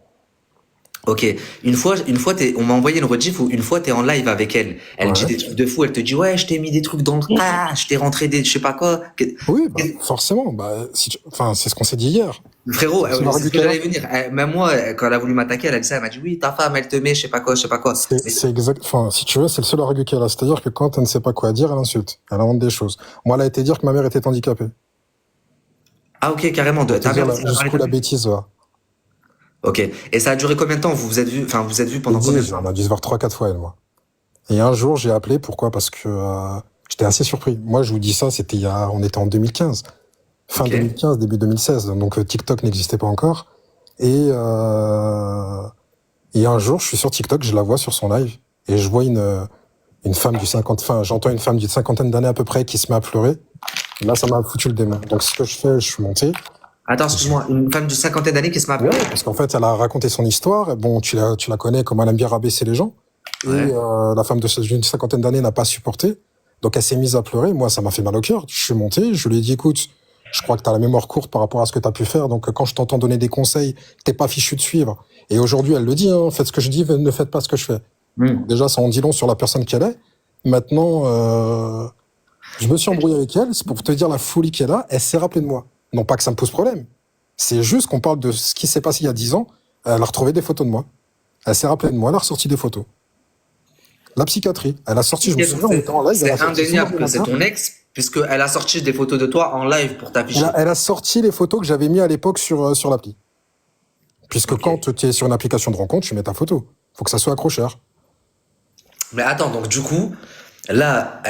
Ok, on m'a envoyé une rediff où une fois t'es en live avec elle. Elle dit Ouais. des trucs de fou. Elle te dit ouais, je t'ai mis des trucs dans le je t'ai rentré des, je sais pas quoi. Oui, bah, forcément. Bah, enfin, c'est ce qu'on s'est dit hier. Frérot, C'est la c'est ce règle que qu'elle a. j'allais venir. Même moi, quand elle a voulu m'attaquer, elle a dit ça. Elle m'a dit oui, ta femme, elle te met, je sais pas quoi, je sais pas quoi. Mais- C'est exact. Enfin, si tu veux, c'est le seul argument qu'elle a. C'est-à-dire que quand elle ne sait pas quoi dire, elle insulte. Elle invente des choses. Moi, elle a été dire que ma mère était handicapée. Ah ok, carrément. Pour te Ta dire mère aussi, elle a parlé jusqu'où de la lui. bêtise va. Ok. Et ça a duré combien de temps? Vous vous êtes vu, enfin, vous êtes vu Je te pendant combien de dis, temps? on a dû se voir 3-4 fois, elle, moi. Et un jour, j'ai appelé. Pourquoi? Parce que j'étais assez surpris. Moi, je vous dis ça, on était en 2015. Fin Ok. 2015, début 2016. Donc, TikTok n'existait pas encore. Et un jour, je suis sur TikTok, je la vois sur son live. Et je vois une femme j'entends une femme d'une cinquantaine d'années à peu près qui se met à pleurer. Et là, ça m'a foutu le démon. Donc, ce que je fais, je suis monté. Attends, excuse-moi. Une femme d'une cinquantaine d'années qui se Ouais, m'appelle. parce qu'en fait, elle a raconté son histoire. Bon, tu la connais, comme elle aime bien rabaisser les gens. Et Ouais. la femme d'une cinquantaine d'années n'a pas supporté. Donc, elle s'est mise à pleurer. Moi, ça m'a fait mal au cœur. Je suis monté, je lui ai dit, écoute, je crois que t'as la mémoire courte par rapport à ce que t'as pu faire. Donc, quand je t'entends donner des conseils, t'es pas fichu de suivre. Et aujourd'hui, elle le dit, hein, faites ce que je dis, ne faites pas ce que je fais. Hmm. Déjà, ça en dit long sur la personne qu'elle est. Maintenant, je me suis embrouillé avec elle. C'est pour te dire la folie qu'elle a. Elle s'est rappelée de moi. Non pas que ça me pose problème. C'est juste qu'on parle de ce qui s'est passé il y a 10 ans. Elle a retrouvé des photos de moi. Elle s'est rappelée de moi. Elle a ressorti des photos. La psychiatrie. Elle a sorti, je me souviens, on était en live. Elle a C'est sorti son indéniable que c'est ordinateur. ton ex, puisqu'elle a sorti des photos de toi en live pour t'afficher. Elle a sorti les photos que j'avais mis à l'époque sur l'appli. Puisque Ok. quand tu es sur une application de rencontre, tu mets ta photo. Faut que ça soit accrocheur. Mais attends, donc du coup, là,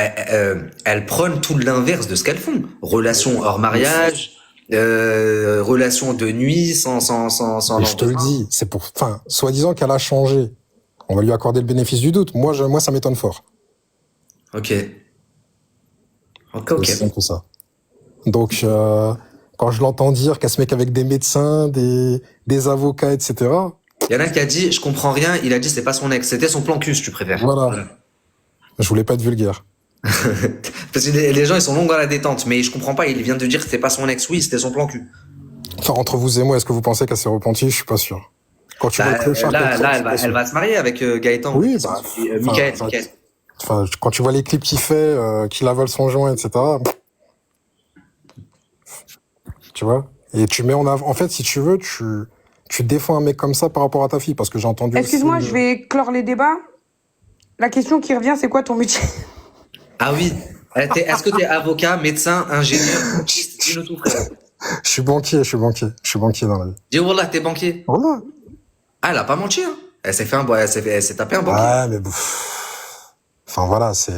elles prônent tout l'inverse de ce qu'elles font. Relations hors mariage, relations de nuit sans Et je te le lendemain. dis, c'est pour, enfin, soi-disant qu'elle a changé. On va lui accorder le bénéfice du doute. Moi, ça m'étonne fort. Ok. Ok, C'est ok. aussi simple que ça. Donc, quand je l'entends dire qu'elle se met qu'avec des médecins, des avocats, etc. Il y en a qui a dit, je comprends rien, il a dit c'est pas son ex, c'était son plan cul, si tu préfères. Voilà. Je voulais pas être vulgaire. Parce que les gens, ils sont longs dans la détente, mais je comprends pas, il vient de dire que c'était pas son ex, oui, c'était son plan cul. Enfin, entre vous et moi, est-ce que vous pensez qu'elle s'est repentie? Je suis pas sûr. Quand tu vois le clochard qu'elle traite, je suis pas Elle sûr. va se marier avec Gaëtan. Oui, bah, Michael. Enfin, quand tu vois les clips qu'il fait, qu'il avale son joint, etc. Tu vois? Et tu mets en avant. En fait, si tu veux, tu défends un mec comme ça par rapport à ta fille, parce que j'ai entendu. Excuse-moi, aussi, je vais clore les débats. La question qui revient, c'est quoi ton métier? Ah oui. Est-ce que t'es avocat, médecin, ingénieur? Dis-nous tout, frère. Je suis banquier dans la vie. Dis, Wallah, t'es banquier. Voilà. Ah, elle a pas menti, hein. Elle s'est tapé un banquier. Ouais, mais bon. Enfin, voilà, c'est.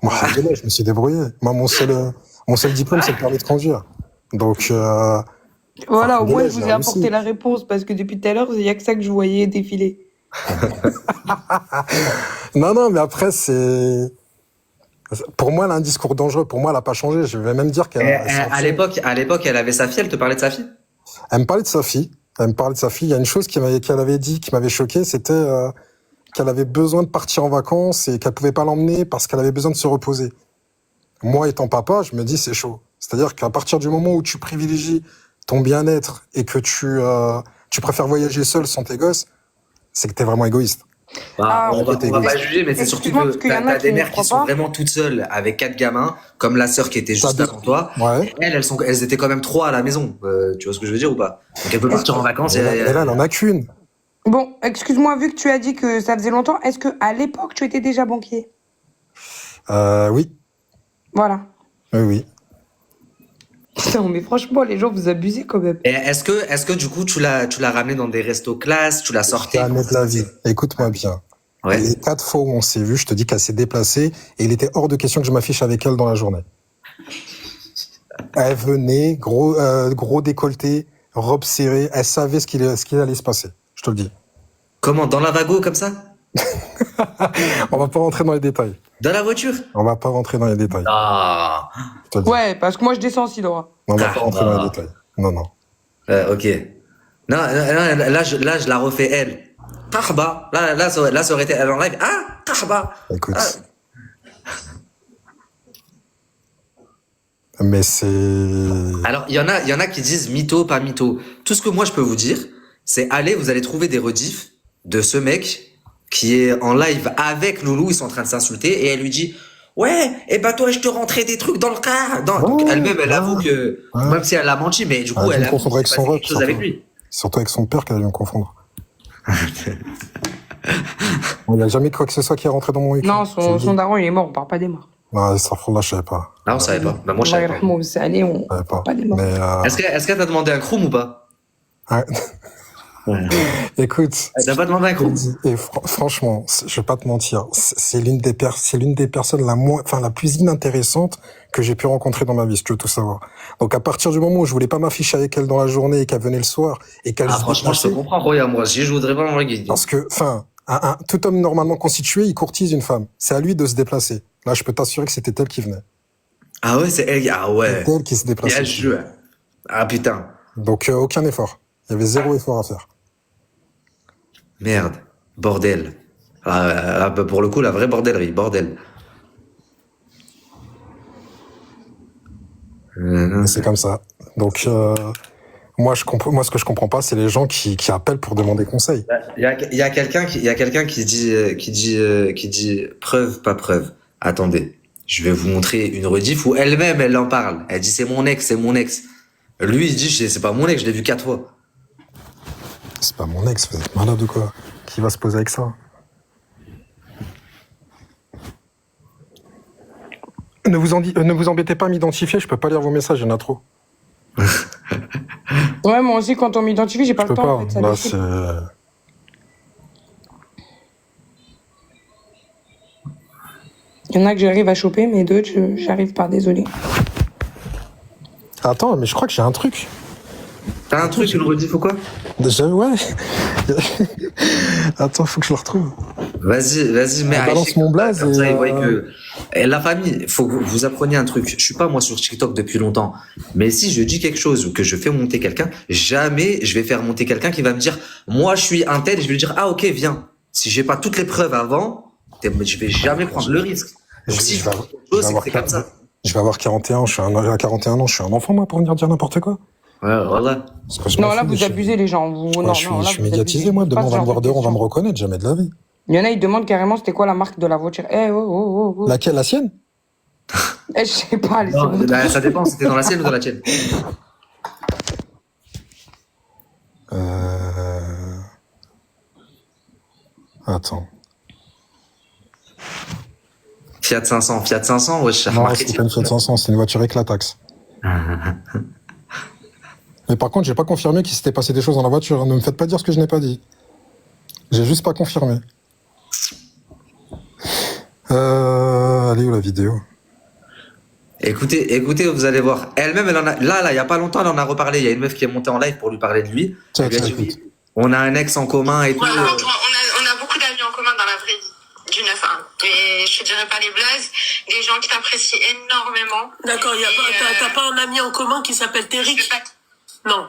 Moi, alhamdoulilah, je me suis débrouillé. Moi, mon seul diplôme, c'est le permis de conduire. Donc, Voilà, au moins, alhamdoulilah, je vous j'ai ai apporté réussi. la réponse parce que depuis tout à l'heure, il n'y a que ça que je voyais défiler. Non, mais après, c'est. Pour moi, elle a un discours dangereux. Pour moi, elle a pas changé. Je vais même dire qu'elle À l'époque, elle avait sa fille, elle te parlait de sa fille? Elle me parlait de sa fille. Il y a une chose qu'elle avait dit qui m'avait choqué, c'était qu'elle avait besoin de partir en vacances et qu'elle pouvait pas l'emmener parce qu'elle avait besoin de se reposer. Moi, étant papa, je me dis c'est chaud. C'est-à-dire qu'à partir du moment où tu privilégies ton bien-être et que tu préfères voyager seul sans tes gosses, c'est que t'es vraiment égoïste. Ah, On va pas juger, mais c'est surtout excuse-moi, que parce qu'il y en a t'as qui des ne mères qui croient sont pas. vraiment toutes seules avec 4 gamins, comme la sœur qui était juste T'as avant toi. Ouais. Elles étaient quand même 3 à la maison. Tu vois ce que je veux dire ou pas? Donc elle peut partir en vacances. Mais là, elle en a qu'une. Bon, excuse-moi, vu que tu as dit que ça faisait longtemps, est-ce que à l'époque, tu étais déjà banquier? Oui. Voilà. Oui. Putain, mais franchement, les gens, vous abusez quand même. Et est-ce que du coup tu l'as ramené dans des restos classes, tu l'as sorti? Jamais de la vie. Écoute-moi bien. Ouais. Les 4 fois où on s'est vu, je te dis qu'elle s'est déplacée et il était hors de question que je m'affiche avec elle dans la journée. Elle venait, gros décolleté, robe serrée, elle savait ce qu'il allait se passer. Je te le dis. Comment? Dans la vago comme ça? On va pas rentrer dans les détails. Dans la voiture? On va pas rentrer dans les détails. Ah. Je te le dis. Ouais, parce que moi, je descends aussi droit. On va pas rentrer dans les détails. Non. Ok. Non, là, je la refais elle. Tahba. Là, ça aurait été elle en live. Ah, tahba. Écoute. Ah. Mais c'est. Alors, il y en a qui disent mytho, pas mytho. Tout ce que moi je peux vous dire, c'est allez, vous allez trouver des rediffs de ce mec qui est en live avec Loulou, ils sont en train de s'insulter et elle lui dit ouais, et bah toi je te rentrais des trucs dans le car. Donc elle-même elle avoue que même si elle a menti, mais du coup Elle elle me a confondre avec son rep, quelque chose avec lui. surtout avec son père qu'elle a dû me confondre. Il n'y a jamais quoi que ce soit qui est rentré dans mon écran. Non, son daron, il est mort, on parle pas des morts. Ouais, ça là, je savais pas. Ah, on savait pas. Bah, moi, je savais pas. On Je savais pas. parle pas des morts. Mais, Est-ce qu'elle t'a demandé un croum ou pas? ouais. Écoute. Elle t'a pas demandé un croum? Et franchement, je vais pas te mentir, c'est l'une des personnes la plus inintéressante que j'ai pu rencontrer dans ma vie, si tu veux tout savoir. Donc, à partir du moment où je voulais pas m'afficher avec elle dans la journée et qu'elle venait le soir et qu'elle franchement, je te comprends, Roya, moi aussi, je voudrais pas m'envoyer. parce que, tout homme normalement constitué, il courtise une femme. C'est à lui de se déplacer. Là, je peux t'assurer que c'était elle qui venait. Ah ouais, c'est elle, ah ouais. C'était elle qui se déplaçait. Bien joué. Ah putain. Donc, aucun effort. Il y avait 0 effort à faire. Merde. Bordel. Pour le coup, la vraie bordellerie. Bordel. C'est comme ça. Donc, moi, ce que je comprends pas, c'est les gens qui appellent pour demander conseil. Il y a quelqu'un qui dit preuve, pas preuve. Attendez. Je vais vous montrer une rediff où elle-même, elle en parle. Elle dit c'est mon ex, c'est mon ex. Lui, il dit c'est pas mon ex, je l'ai vu 4 fois. C'est pas mon ex, vous êtes malade ou quoi? Qui va se poser avec ça? Ne vous embêtez pas à m'identifier, je peux pas lire vos messages, il y en a trop. Ouais, moi aussi, quand on m'identifie, j'ai pas Je le peux temps. pas, En fait, ça là décide. c'est... Il y en a que j'arrive à choper, mais d'autres, j'arrive pas, désolé. Attends, mais je crois que j'ai un truc. T'as un truc, une rediff ou quoi? Déjà, ouais. Attends, faut que je le retrouve. Vas-y, mais balance mon blaze comme ça, et, ils voient que la famille, faut que vous appreniez un truc. Je suis pas moi sur TikTok depuis longtemps, mais si je dis quelque chose ou que je fais monter quelqu'un, jamais je vais faire monter quelqu'un qui va me dire, moi je suis un tel, et je vais lui dire, ah ok, viens. Si j'ai pas toutes les preuves avant, je vais jamais prendre le risque. Donc si je fais quelque chose, c'est comme ça. Je vais avoir 41, à 41 ans, je suis un enfant, moi, pour venir dire n'importe quoi. Ouais, voilà. Parce que je Non, m'en là, fous, vous abusez, les gens. je suis médiatisé, moi. Demain, on va me voir dehors, on va me reconnaître, jamais de la vie. Il y en a, ils demandent carrément c'était quoi la marque de la voiture. Eh, oh. Laquelle, la sienne? Eh, je sais pas, les Non, ça dépend, c'était dans la sienne ou dans la tienne. Attends. Fiat 500, wesh. Non, c'était pas une Fiat 500, c'était une voiture éclataxe. Mais par contre, j'ai pas confirmé qu'il s'était passé des choses dans la voiture. Hein. Ne me faites pas dire ce que je n'ai pas dit. J'ai juste pas confirmé. Elle est où la vidéo? Écoutez, vous allez voir. Elle-même, elle en a, là, il y a pas longtemps, elle en a reparlé. Il y a une meuf qui est montée en live pour lui parler de lui. Tiens, Elle lui a dit, écoute. on a un ex en commun et tout. Ouais, on a beaucoup d'amis en commun dans la vraie vie, du 9-1. Et je te dirais pas les blazes, des gens qui t'apprécient énormément. D'accord, t'as pas un ami en commun qui s'appelle Terrick? Non.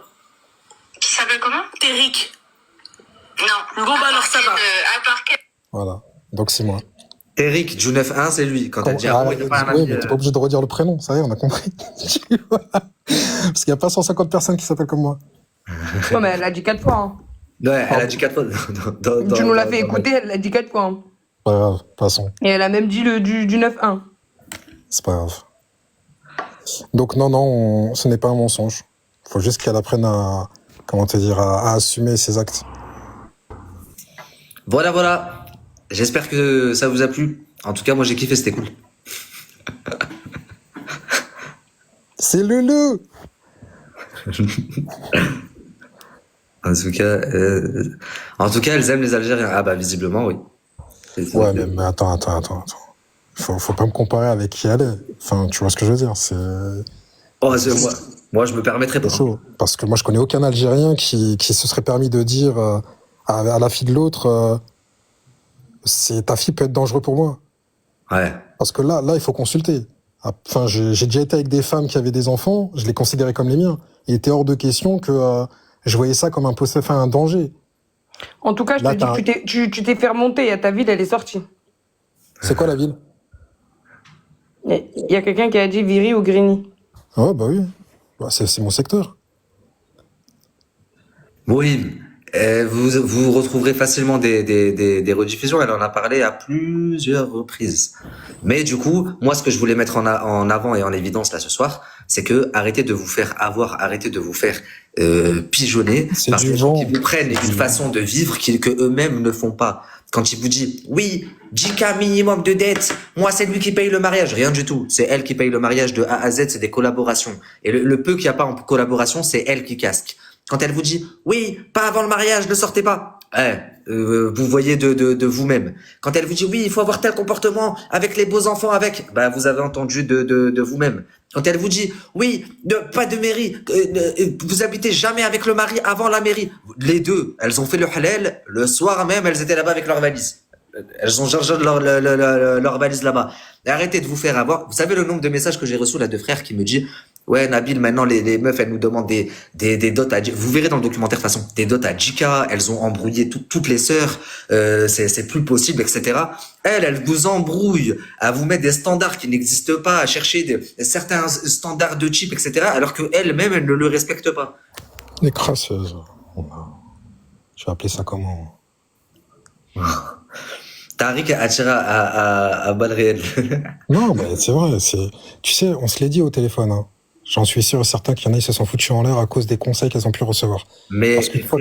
Qui s'appelle comment? Terrick. Non. Bon, bah alors ça va. À part quel... Voilà. Donc c'est moi. Eric, du 9-1, c'est lui. Quand elle dit, Ah, il n'a pas un oui, ami. mais t'es pas obligé de redire le prénom, ça y est, on a compris. Tu vois. Parce qu'il n'y a pas 150 personnes qui s'appellent comme moi. Ouais, mais elle l'a dit 4 fois. Hein. Ouais, elle a dit 4 fois. Tu nous l'as fait écouter, elle l'a dit 4 fois. Hein. Pas grave, passons. Et elle a même dit du 9-1. C'est pas grave. Donc non, ce n'est pas un mensonge. Faut juste qu'elle apprenne à, comment te dire, à assumer ses actes. Voilà. J'espère que ça vous a plu. En tout cas, moi, j'ai kiffé, c'était cool. C'est Loulou. En tout cas, elles aiment les Algériens. Ah bah, visiblement, oui. Ouais, mais attends. Faut pas me comparer avec qui elle est. Enfin, tu vois ce que je veux dire. C'est moi, je me permettrais pas. chaud. Parce que moi, je connais aucun Algérien qui se serait permis de dire à la fille de l'autre, ta fille peut être dangereuse pour moi. Ouais. Parce que là, il faut consulter. Enfin, j'ai déjà été avec des femmes qui avaient des enfants, je les considérais comme les miens. Il était hors de question que je voyais ça comme un danger. En tout cas, je Là, te dis que tu t'es fait remonter. À ta ville, elle est sortie. C'est quoi la ville? Il y a quelqu'un qui a dit Viry ou Grigny. Ouais, bah oui. Bah, c'est mon secteur. Oui. Vous retrouverez facilement des rediffusions. Elle en a parlé à plusieurs reprises. Mais du coup, moi, ce que je voulais mettre en avant et en évidence là ce soir, c'est que arrêtez de vous faire avoir, arrêtez de vous faire pigeonner C'est par du des gens vent. qui vous prennent une façon de vivre que eux-mêmes ne font pas. Quand il vous dit, oui, 10K minimum de dette, moi c'est lui qui paye le mariage. Rien du tout. C'est elle qui paye le mariage de A à Z, c'est des collaborations. Et le peu qu'il n'y a pas en collaboration, c'est elle qui casque. Quand elle vous dit, oui, pas avant le mariage, ne sortez pas. Vous voyez de vous-même. Quand elle vous dit, oui, il faut avoir tel comportement avec les beaux enfants avec, bah, vous avez entendu de vous-même. Quand elle vous dit, oui, pas de mairie, vous habitez jamais avec le mari avant la mairie. Les deux, elles ont fait le halal, le soir même, elles étaient là-bas avec leur valise. Elles ont chargé leur valise là-bas. Et arrêtez de vous faire avoir. Vous savez le nombre de messages que j'ai reçus là de frères qui me disent, ouais, Nabil, maintenant les meufs, elles nous demandent des dots à, vous verrez dans le documentaire de toute façon, des dots à 10K, elles ont embrouillé toutes les sœurs, c'est plus possible, etc. Elles vous embrouillent à vous mettre des standards qui n'existent pas, à chercher certains standards de type, etc. alors que elles-mêmes, elles ne le respectent pas. Les crasseuses. Je vais appeler ça comment? Tariq a tiré à balles réelles. Non, mais c'est vrai. Tu sais, on se l'est dit au téléphone. Hein. J'en suis sûr et certain qu'il y en a, ils se sont foutus en l'air à cause des conseils qu'elles ont pu recevoir. Mais Parce qu'une fois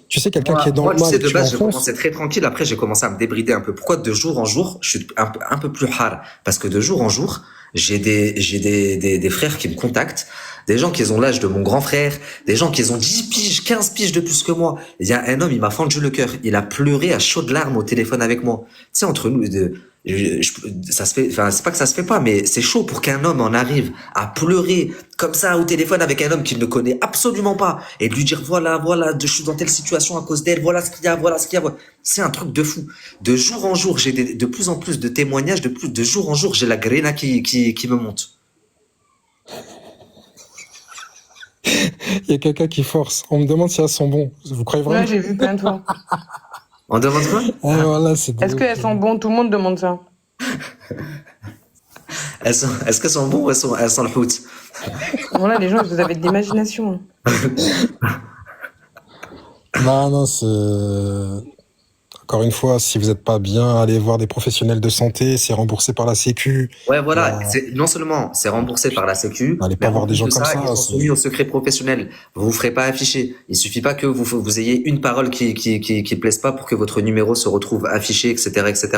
tu sais, quelqu'un qui est dans moi, le tu mal, sais, de tu base, je l'enfonces. commençais très tranquille. Après, j'ai commencé à me débrider un peu. Pourquoi de jour en jour, je suis un peu plus hard? Parce que de jour en jour, j'ai des frères qui me contactent, des gens qui ont l'âge de mon grand frère, des gens qui ont 10 piges, 15 piges de plus que moi. Il y a un homme, il m'a fendu le cœur. Il a pleuré à chaudes larmes au téléphone avec moi. Tu sais, entre nous, ça se fait, enfin, c'est pas que ça se fait pas, mais c'est chaud pour qu'un homme en arrive à pleurer comme ça au téléphone avec un homme qu'il ne connaît absolument pas et de lui dire voilà, je suis dans telle situation à cause d'elle, voilà ce qu'il y a. C'est un truc de fou. De jour en jour, j'ai de plus en plus de témoignages, de jour en jour, j'ai la gréna qui me monte. Il y a quelqu'un qui force. On me demande si elles sont bons. Vous croyez vraiment? Ouais, j'ai vu plein de fois. On demande quoi? Ah, voilà, c'est Est-ce qu'elles sont bonnes? Tout le monde demande ça. Est-ce qu'elles sont bons ou elles sont le hout? Voilà, les gens, vous avez de l'imagination. Non, c'est... Encore une fois, si vous n'êtes pas bien, allez voir des professionnels de santé, c'est remboursé par la Sécu. Ouais, voilà. Non seulement c'est remboursé par la Sécu, Allez pas mais voir des gens comme ça. Ils sont soumis au secret professionnel. Vous vous ferez pas afficher. Il suffit pas que vous ayez une parole qui plaise pas pour que votre numéro se retrouve affiché, etc., etc.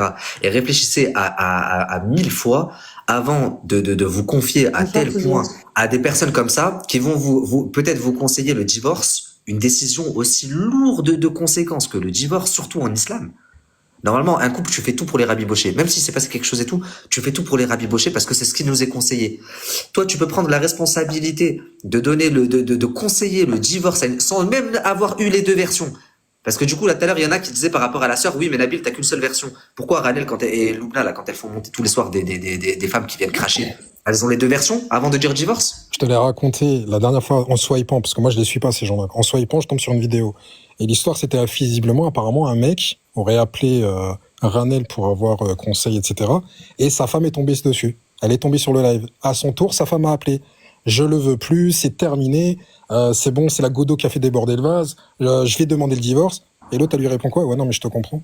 Et réfléchissez à 1000 fois avant de vous confier à tel point à des personnes comme ça qui vont peut-être vous conseiller le divorce. Une décision aussi lourde de conséquences que le divorce, surtout en islam. Normalement, un couple, tu fais tout pour les rabibocher. Même si c'est passé quelque chose et tout, tu fais tout pour les rabibocher parce que c'est ce qui nous est conseillé. Toi, tu peux prendre la responsabilité de donner de conseiller le divorce sans même avoir eu les deux versions. Parce que du coup, là, tout à l'heure, il y en a qui disaient par rapport à la sœur, oui, mais Nabil, t'as qu'une seule version. Pourquoi Ranel et Loubna, là, quand elles font monter tous les soirs des femmes qui viennent cracher, elles ont les deux versions avant de dire divorce? Je te l'ai raconté la dernière fois en swipant, parce que moi je les suis pas ces gens-là. En swipant, je tombe sur une vidéo. Et l'histoire, c'était apparemment, un mec aurait appelé Ranel pour avoir conseil, etc. Et sa femme est tombée dessus. Elle est tombée sur le live. À son tour, sa femme a appelé. Je le veux plus, c'est terminé, c'est bon, c'est la Godot qui a fait déborder le vase, je vais demander le divorce. Et l'autre, elle lui répond quoi? Ouais, non, mais je te comprends.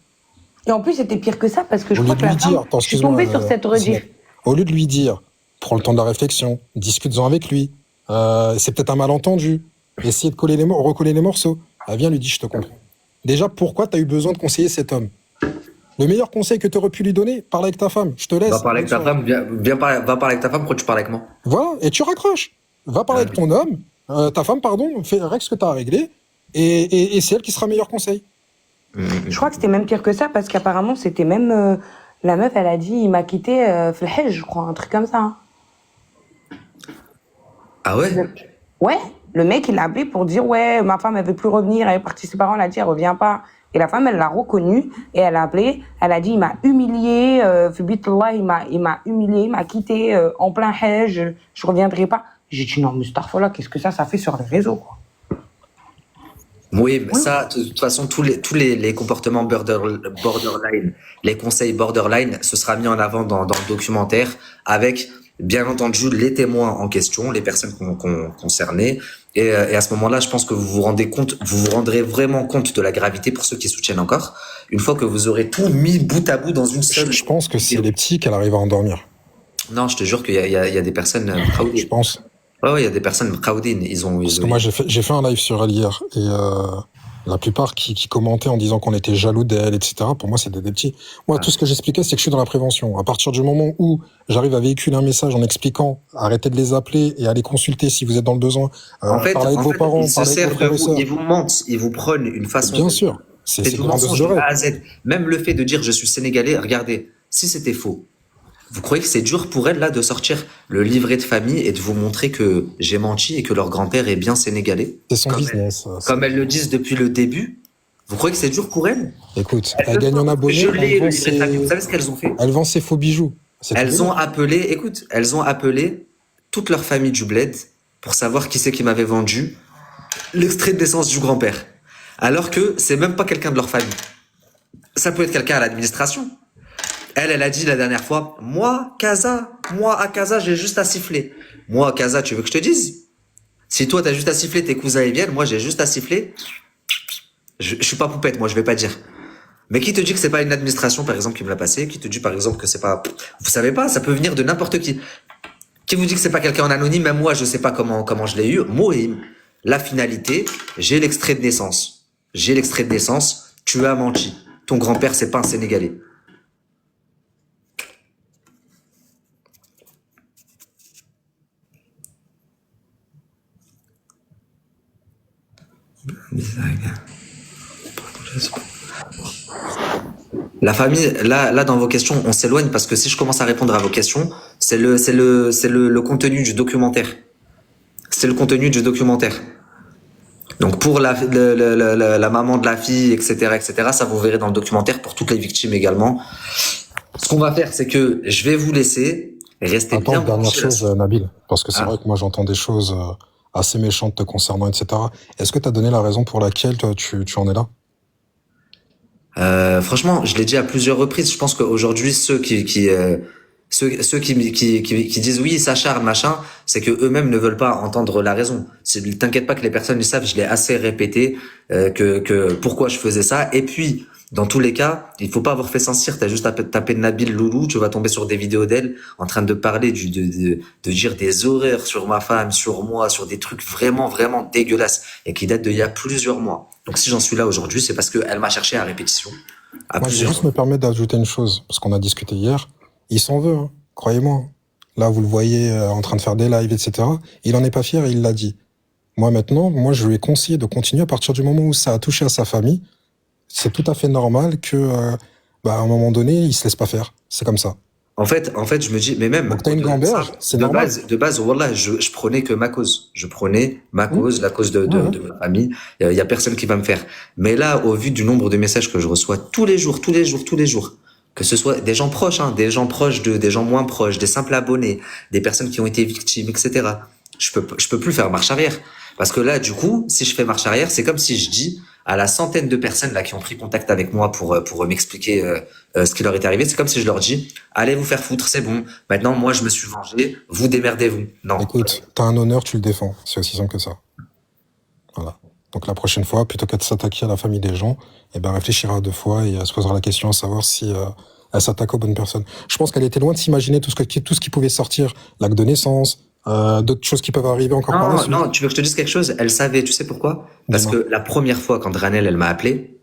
Et en plus, c'était pire que ça parce que je Au crois lieu que de la lui femme... dire, attends, Je suis excuse-moi, tombée sur cette rediff. au lieu de lui dire, prends le temps de la réflexion, discute-en avec lui, c'est peut-être un malentendu, essayer de recoller les morceaux. Elle vient lui dit, je te comprends. Déjà, pourquoi tu as eu besoin de conseiller cet homme? Le meilleur conseil que tu aurais pu lui donner, parle avec ta femme, je te laisse. Va parler avec ta femme, va parler avec ta femme, pourquoi tu parles avec moi? Voilà, et tu raccroches. Va parler avec ton homme, ta femme, pardon, règle ce que tu as à régler, et c'est elle qui sera meilleur conseil. Je crois que c'était même pire que ça parce qu'apparemment, c'était même... la meuf, elle a dit, il m'a quitté fait le hajj, je crois, un truc comme ça. Hein. Ah ouais? Ouais, le mec, il l'a appelé pour dire, ouais, ma femme, elle veut plus revenir, elle est partie, ses parents, elle a dit, elle revient pas. Et la femme, elle l'a reconnu, et elle a appelé, elle a dit, il m'a humilié, il m'a humilié, il m'a quitté en plein hajj, je reviendrai pas. J'ai dit, non, Mustafa, qu'est-ce que ça fait sur les réseaux, quoi. Oui, mais ça, de toute façon, tous les comportements borderline, les conseils borderline, ce sera mis en avant dans le documentaire avec bien entendu les témoins en question, les personnes concernées. Et à ce moment-là, je pense que vous vous rendrez vraiment compte de la gravité pour ceux qui soutiennent encore. Une fois que vous aurez tout mis bout à bout dans une seule. Je pense que c'est les petits qu'elle arrive à endormir. Non, je te jure qu'il y a des personnes. Je pense. Ouais, il y a des personnes mraoudines. Parce que moi, j'ai fait un live sur elle hier et la plupart qui commentaient en disant qu'on était jaloux d'elle, etc. Pour moi, c'était des petits. Moi, tout ce que j'expliquais, c'est que je suis dans la prévention. À partir du moment où j'arrive à véhiculer un message en expliquant, arrêtez de les appeler et allez consulter si vous êtes dans le besoin. Parlez avec vos parents, ils se servent de vous, ils vous mentent, ils vous prennent une façon. Bien sûr. C'est du mensonge de A à Z. Même le fait de dire je suis sénégalais, regardez, si c'était faux, vous croyez que c'est dur pour elle là de sortir le livret de famille et de vous montrer que j'ai menti et que leur grand-père est bien sénégalais? C'est son business. Comme elles le disent depuis le début. Vous croyez que c'est dur pour elle? Écoute, elle gagne en abonnés. Je l'ai, le livret de famille. Vous savez ce qu'elles ont fait? Elle vend ses faux bijoux. Elles ont appelé toute leur famille du bled pour savoir qui c'est qui m'avait vendu l'extrait de naissance du grand-père. Alors que c'est même pas quelqu'un de leur famille. Ça peut être quelqu'un à l'administration. Elle a dit la dernière fois, moi, à Casa, j'ai juste à siffler. Moi, à Casa, tu veux que je te dise? Si toi, t'as juste à siffler, tes cousins ils viennent, moi, j'ai juste à siffler. Je suis pas poupette, moi, je vais pas dire. Mais qui te dit que c'est pas une administration, par exemple, qui me l'a passé? Qui te dit, par exemple, que c'est pas... Vous savez pas, ça peut venir de n'importe qui. Qui vous dit que c'est pas quelqu'un en anonyme? Même moi, je sais pas comment je l'ai eu. Mohim, la finalité, j'ai l'extrait de naissance. Tu as menti. Ton grand-père, c'est pas un Sénégalais. La famille, là, dans vos questions, on s'éloigne parce que si je commence à répondre à vos questions, c'est le contenu du documentaire. C'est le contenu du documentaire. Donc pour la maman de la fille, etc., ça vous verrez dans le documentaire pour toutes les victimes également. Ce qu'on va faire, c'est que je vais vous laisser rester bien. Dernière chose, Nabil, parce que c'est vrai que moi j'entends des choses assez méchantes te concernant, etc. Est-ce que tu as donné la raison pour laquelle tu en es là? Franchement, je l'ai dit à plusieurs reprises. Je pense qu'aujourd'hui, ceux qui disent oui, s'acharnent, machin, c'est que eux-mêmes ne veulent pas entendre la raison. T'inquiète pas que les personnes le savent. Je l'ai assez répété que pourquoi je faisais ça. Et puis, dans tous les cas, il faut pas avoir fait sentir. T'as juste à taper Nabil Loulou, tu vas tomber sur des vidéos d'elle en train de parler de dire des horreurs sur ma femme, sur moi, sur des trucs vraiment, vraiment dégueulasses et qui datent d'il y a plusieurs mois. Donc si j'en suis là aujourd'hui, c'est parce qu'elle m'a cherché à répétition. Moi, je vais juste me permettre d'ajouter une chose, parce qu'on a discuté hier. Il s'en veut, hein, croyez-moi. Là, vous le voyez en train de faire des lives, etc. Il en est pas fier et il l'a dit. Moi, maintenant, je lui ai conseillé de continuer à partir du moment où ça a touché à sa famille. C'est tout à fait normal que, à un moment donné, il se laisse pas faire. C'est comme ça. En fait, je me dis, mais même. Donc, t'as une gamberge, c'est normal. De base, voilà, je prenais que ma cause. Je prenais ma cause, la cause de ma famille. Il y a personne qui va me faire. Mais là, au vu du nombre de messages que je reçois tous les jours, que ce soit des gens proches, des gens proches d'eux, des gens moins proches, des simples abonnés, des personnes qui ont été victimes, etc. Je peux plus faire marche arrière. Parce que là, du coup, si je fais marche arrière, c'est comme si je dis à la centaine de personnes là qui ont pris contact avec moi pour m'expliquer ce qui leur est arrivé, c'est comme si je leur dis allez vous faire foutre, c'est bon. Maintenant, moi, je me suis vengé, vous démerdez-vous. Non. Écoute, t'as un honneur, tu le défends. C'est aussi simple que ça. Voilà. Donc la prochaine fois, plutôt qu'à s'attaquer à la famille des gens, réfléchira à deux fois et se posera la question à savoir si elle s'attaque aux bonnes personnes. Je pense qu'elle était loin de s'imaginer tout ce qui pouvait sortir, l'acte de naissance, d'autres choses qui peuvent arriver encore par la suite. Non, tu veux que je te dise quelque chose? Elle savait, tu sais pourquoi? Parce que la première fois, quand Ranel, elle m'a appelé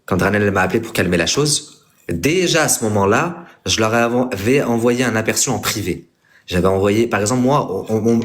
pour calmer la chose, déjà à ce moment-là, je leur avais envoyé un aperçu en privé. J'avais envoyé, par exemple, moi, vous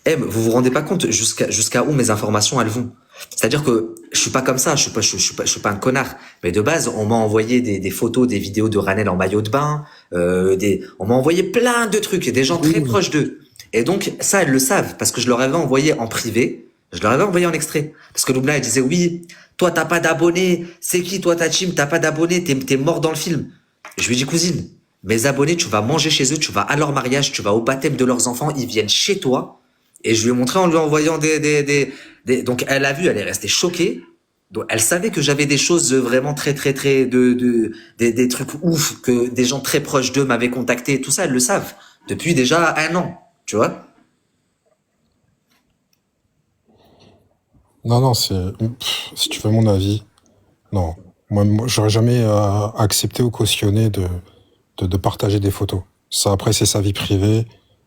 vous rendez pas compte jusqu'à où mes informations elles vont. C'est-à-dire que je suis pas comme ça, je suis pas un connard. Mais de base, on m'a envoyé des photos, des vidéos de Ranel en maillot de bain, on m'a envoyé plein de trucs, des gens très proches d'eux. Et donc, ça, elles le savent, parce que je leur avais envoyé en privé, je leur avais envoyé en extrait. Parce que Loubna, elle disait, oui, toi, t'as pas d'abonnés, c'est qui, toi, ta team, t'as pas d'abonnés, t'es mort dans le film. Et je lui dis, cousine, mes abonnés, tu vas manger chez eux, tu vas à leur mariage, tu vas au baptême de leurs enfants, ils viennent chez toi. Et je lui ai montré en lui envoyant donc elle a vu, elle est restée choquée. Donc elle savait que j'avais des choses vraiment très des trucs ouf, que des gens très proches d'eux m'avaient contacté, tout ça, elles le savent depuis déjà 1 an. Tu vois? Non, non, si tu veux mon avis, non. Moi, j'aurais jamais accepté ou cautionné de partager des photos. Ça, après, c'est sa vie privée.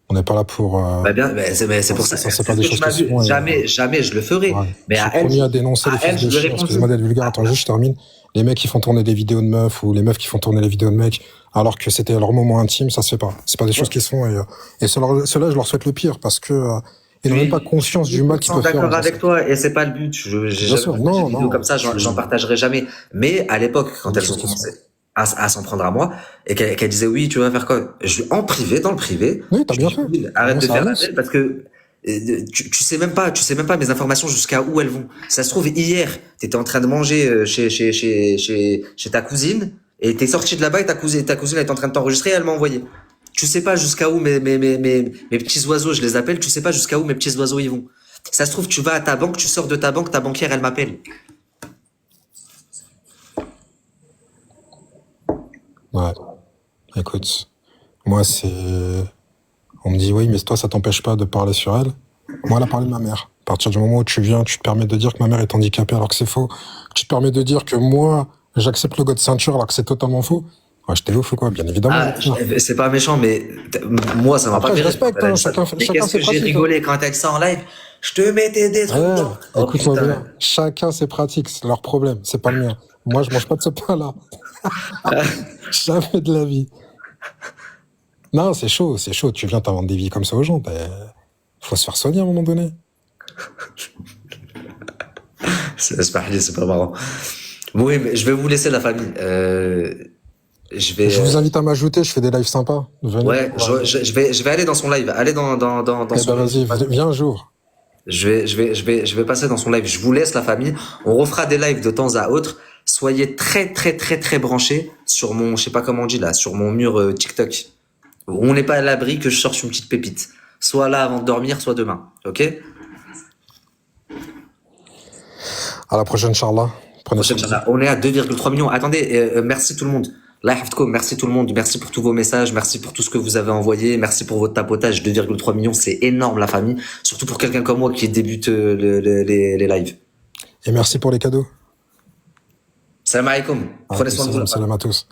On n'est pas là pour. Bah bien, c'est pour ça. Ça, c'est C'est pas ce des que tu choses m'as qui se vu. font. Jamais je le ferai. Ouais. Mais Je suis à elle, premier à dénoncer les elle, fils de je lui ai chien. répondu. Excuse-moi d'être vulgaire. Attends, juste, je termine. Les mecs qui font tourner des vidéos de meufs ou les meufs qui font tourner les vidéos de mecs alors que c'était leur moment intime, ça se fait pas. C'est pas des choses qui se font. Et ceux-là, je leur souhaite le pire parce que ils n'ont même pas conscience du mal qu'ils peuvent faire. D'accord avec toi, et c'est pas le but. J'ai Bien jamais sûr, partagé non, des vidéos non. comme ça, j'en partagerai jamais. Mais à l'époque, quand Des elles ont choses qui se commencé à s'en prendre à moi, et qu'elle disait oui, tu vas faire quoi? En privé, dans le privé, Oui, t'as je bien dis, fait. oui, arrête Non, de ça faire la avance. belle parce que tu sais même pas mes informations jusqu'à où elles vont. Ça se trouve, hier, t'étais en train de manger chez ta cousine, et t'es sorti de là-bas et ta cousine est en train de t'enregistrer et elle m'a envoyé. Tu sais pas jusqu'à où mes petits oiseaux, je les appelle, tu sais pas jusqu'à où mes petits oiseaux ils vont. Ça se trouve, tu vas à ta banque, tu sors de ta banque, ta banquière, elle m'appelle. Ouais. Écoute, moi, on me dit oui, mais toi, ça t'empêche pas de parler sur elle. Moi, elle a parlé de ma mère. À partir du moment où tu viens, tu te permets de dire que ma mère est handicapée alors que c'est faux. Tu te permets de dire que moi, j'accepte le go de ceinture alors que c'est totalement faux. Ouais, je t'ai ouf ou quoi? Bien évidemment. Ah, c'est pas méchant, mais moi, ça m'a Après, pas fait je rire. respecte, hein, chacun Mais chacun qu'est-ce ses que j'ai pratiques. Hein. rigolé quand elle ça en live? Je te mettais des trucs Ouais, dans. Oh écoute-moi putain. bien. Chacun ses pratiques, c'est leur problème, c'est pas le mien. Moi, je mange pas de ce pain-là. Jamais de la vie. Non, c'est chaud, c'est chaud. Tu viens t'inventer des vies comme ça aux gens. Faut se faire soigner à un moment donné. C'est pas marrant. Oui, mais je vais vous laisser la famille. Je vais. Je vous invite à m'ajouter, je fais des lives sympas. Venez. Ouais, je vais aller dans son live. Aller dans Eh son ben, live. vas-y, viens un jour. Je vais passer dans son live. Je vous laisse la famille. On refera des lives de temps à autre. Soyez très branchés sur mon, je sais pas comment on dit là, sur mon mur TikTok. On n'est pas à l'abri que je sorte une petite pépite. Soit là avant de dormir, soit demain. Ok? À la prochaine, Inch'Allah. Prenez soin de vous. On est à 2,3 millions. Attendez, merci tout le monde. Merci tout le monde. Merci pour tous vos messages. Merci pour tout ce que vous avez envoyé. Merci pour votre tapotage. 2,3 millions, c'est énorme, la famille. Surtout pour quelqu'un comme moi qui débute les lives. Et merci pour les cadeaux. Salam alaikum. Prenez soin de vous. Salam à tous.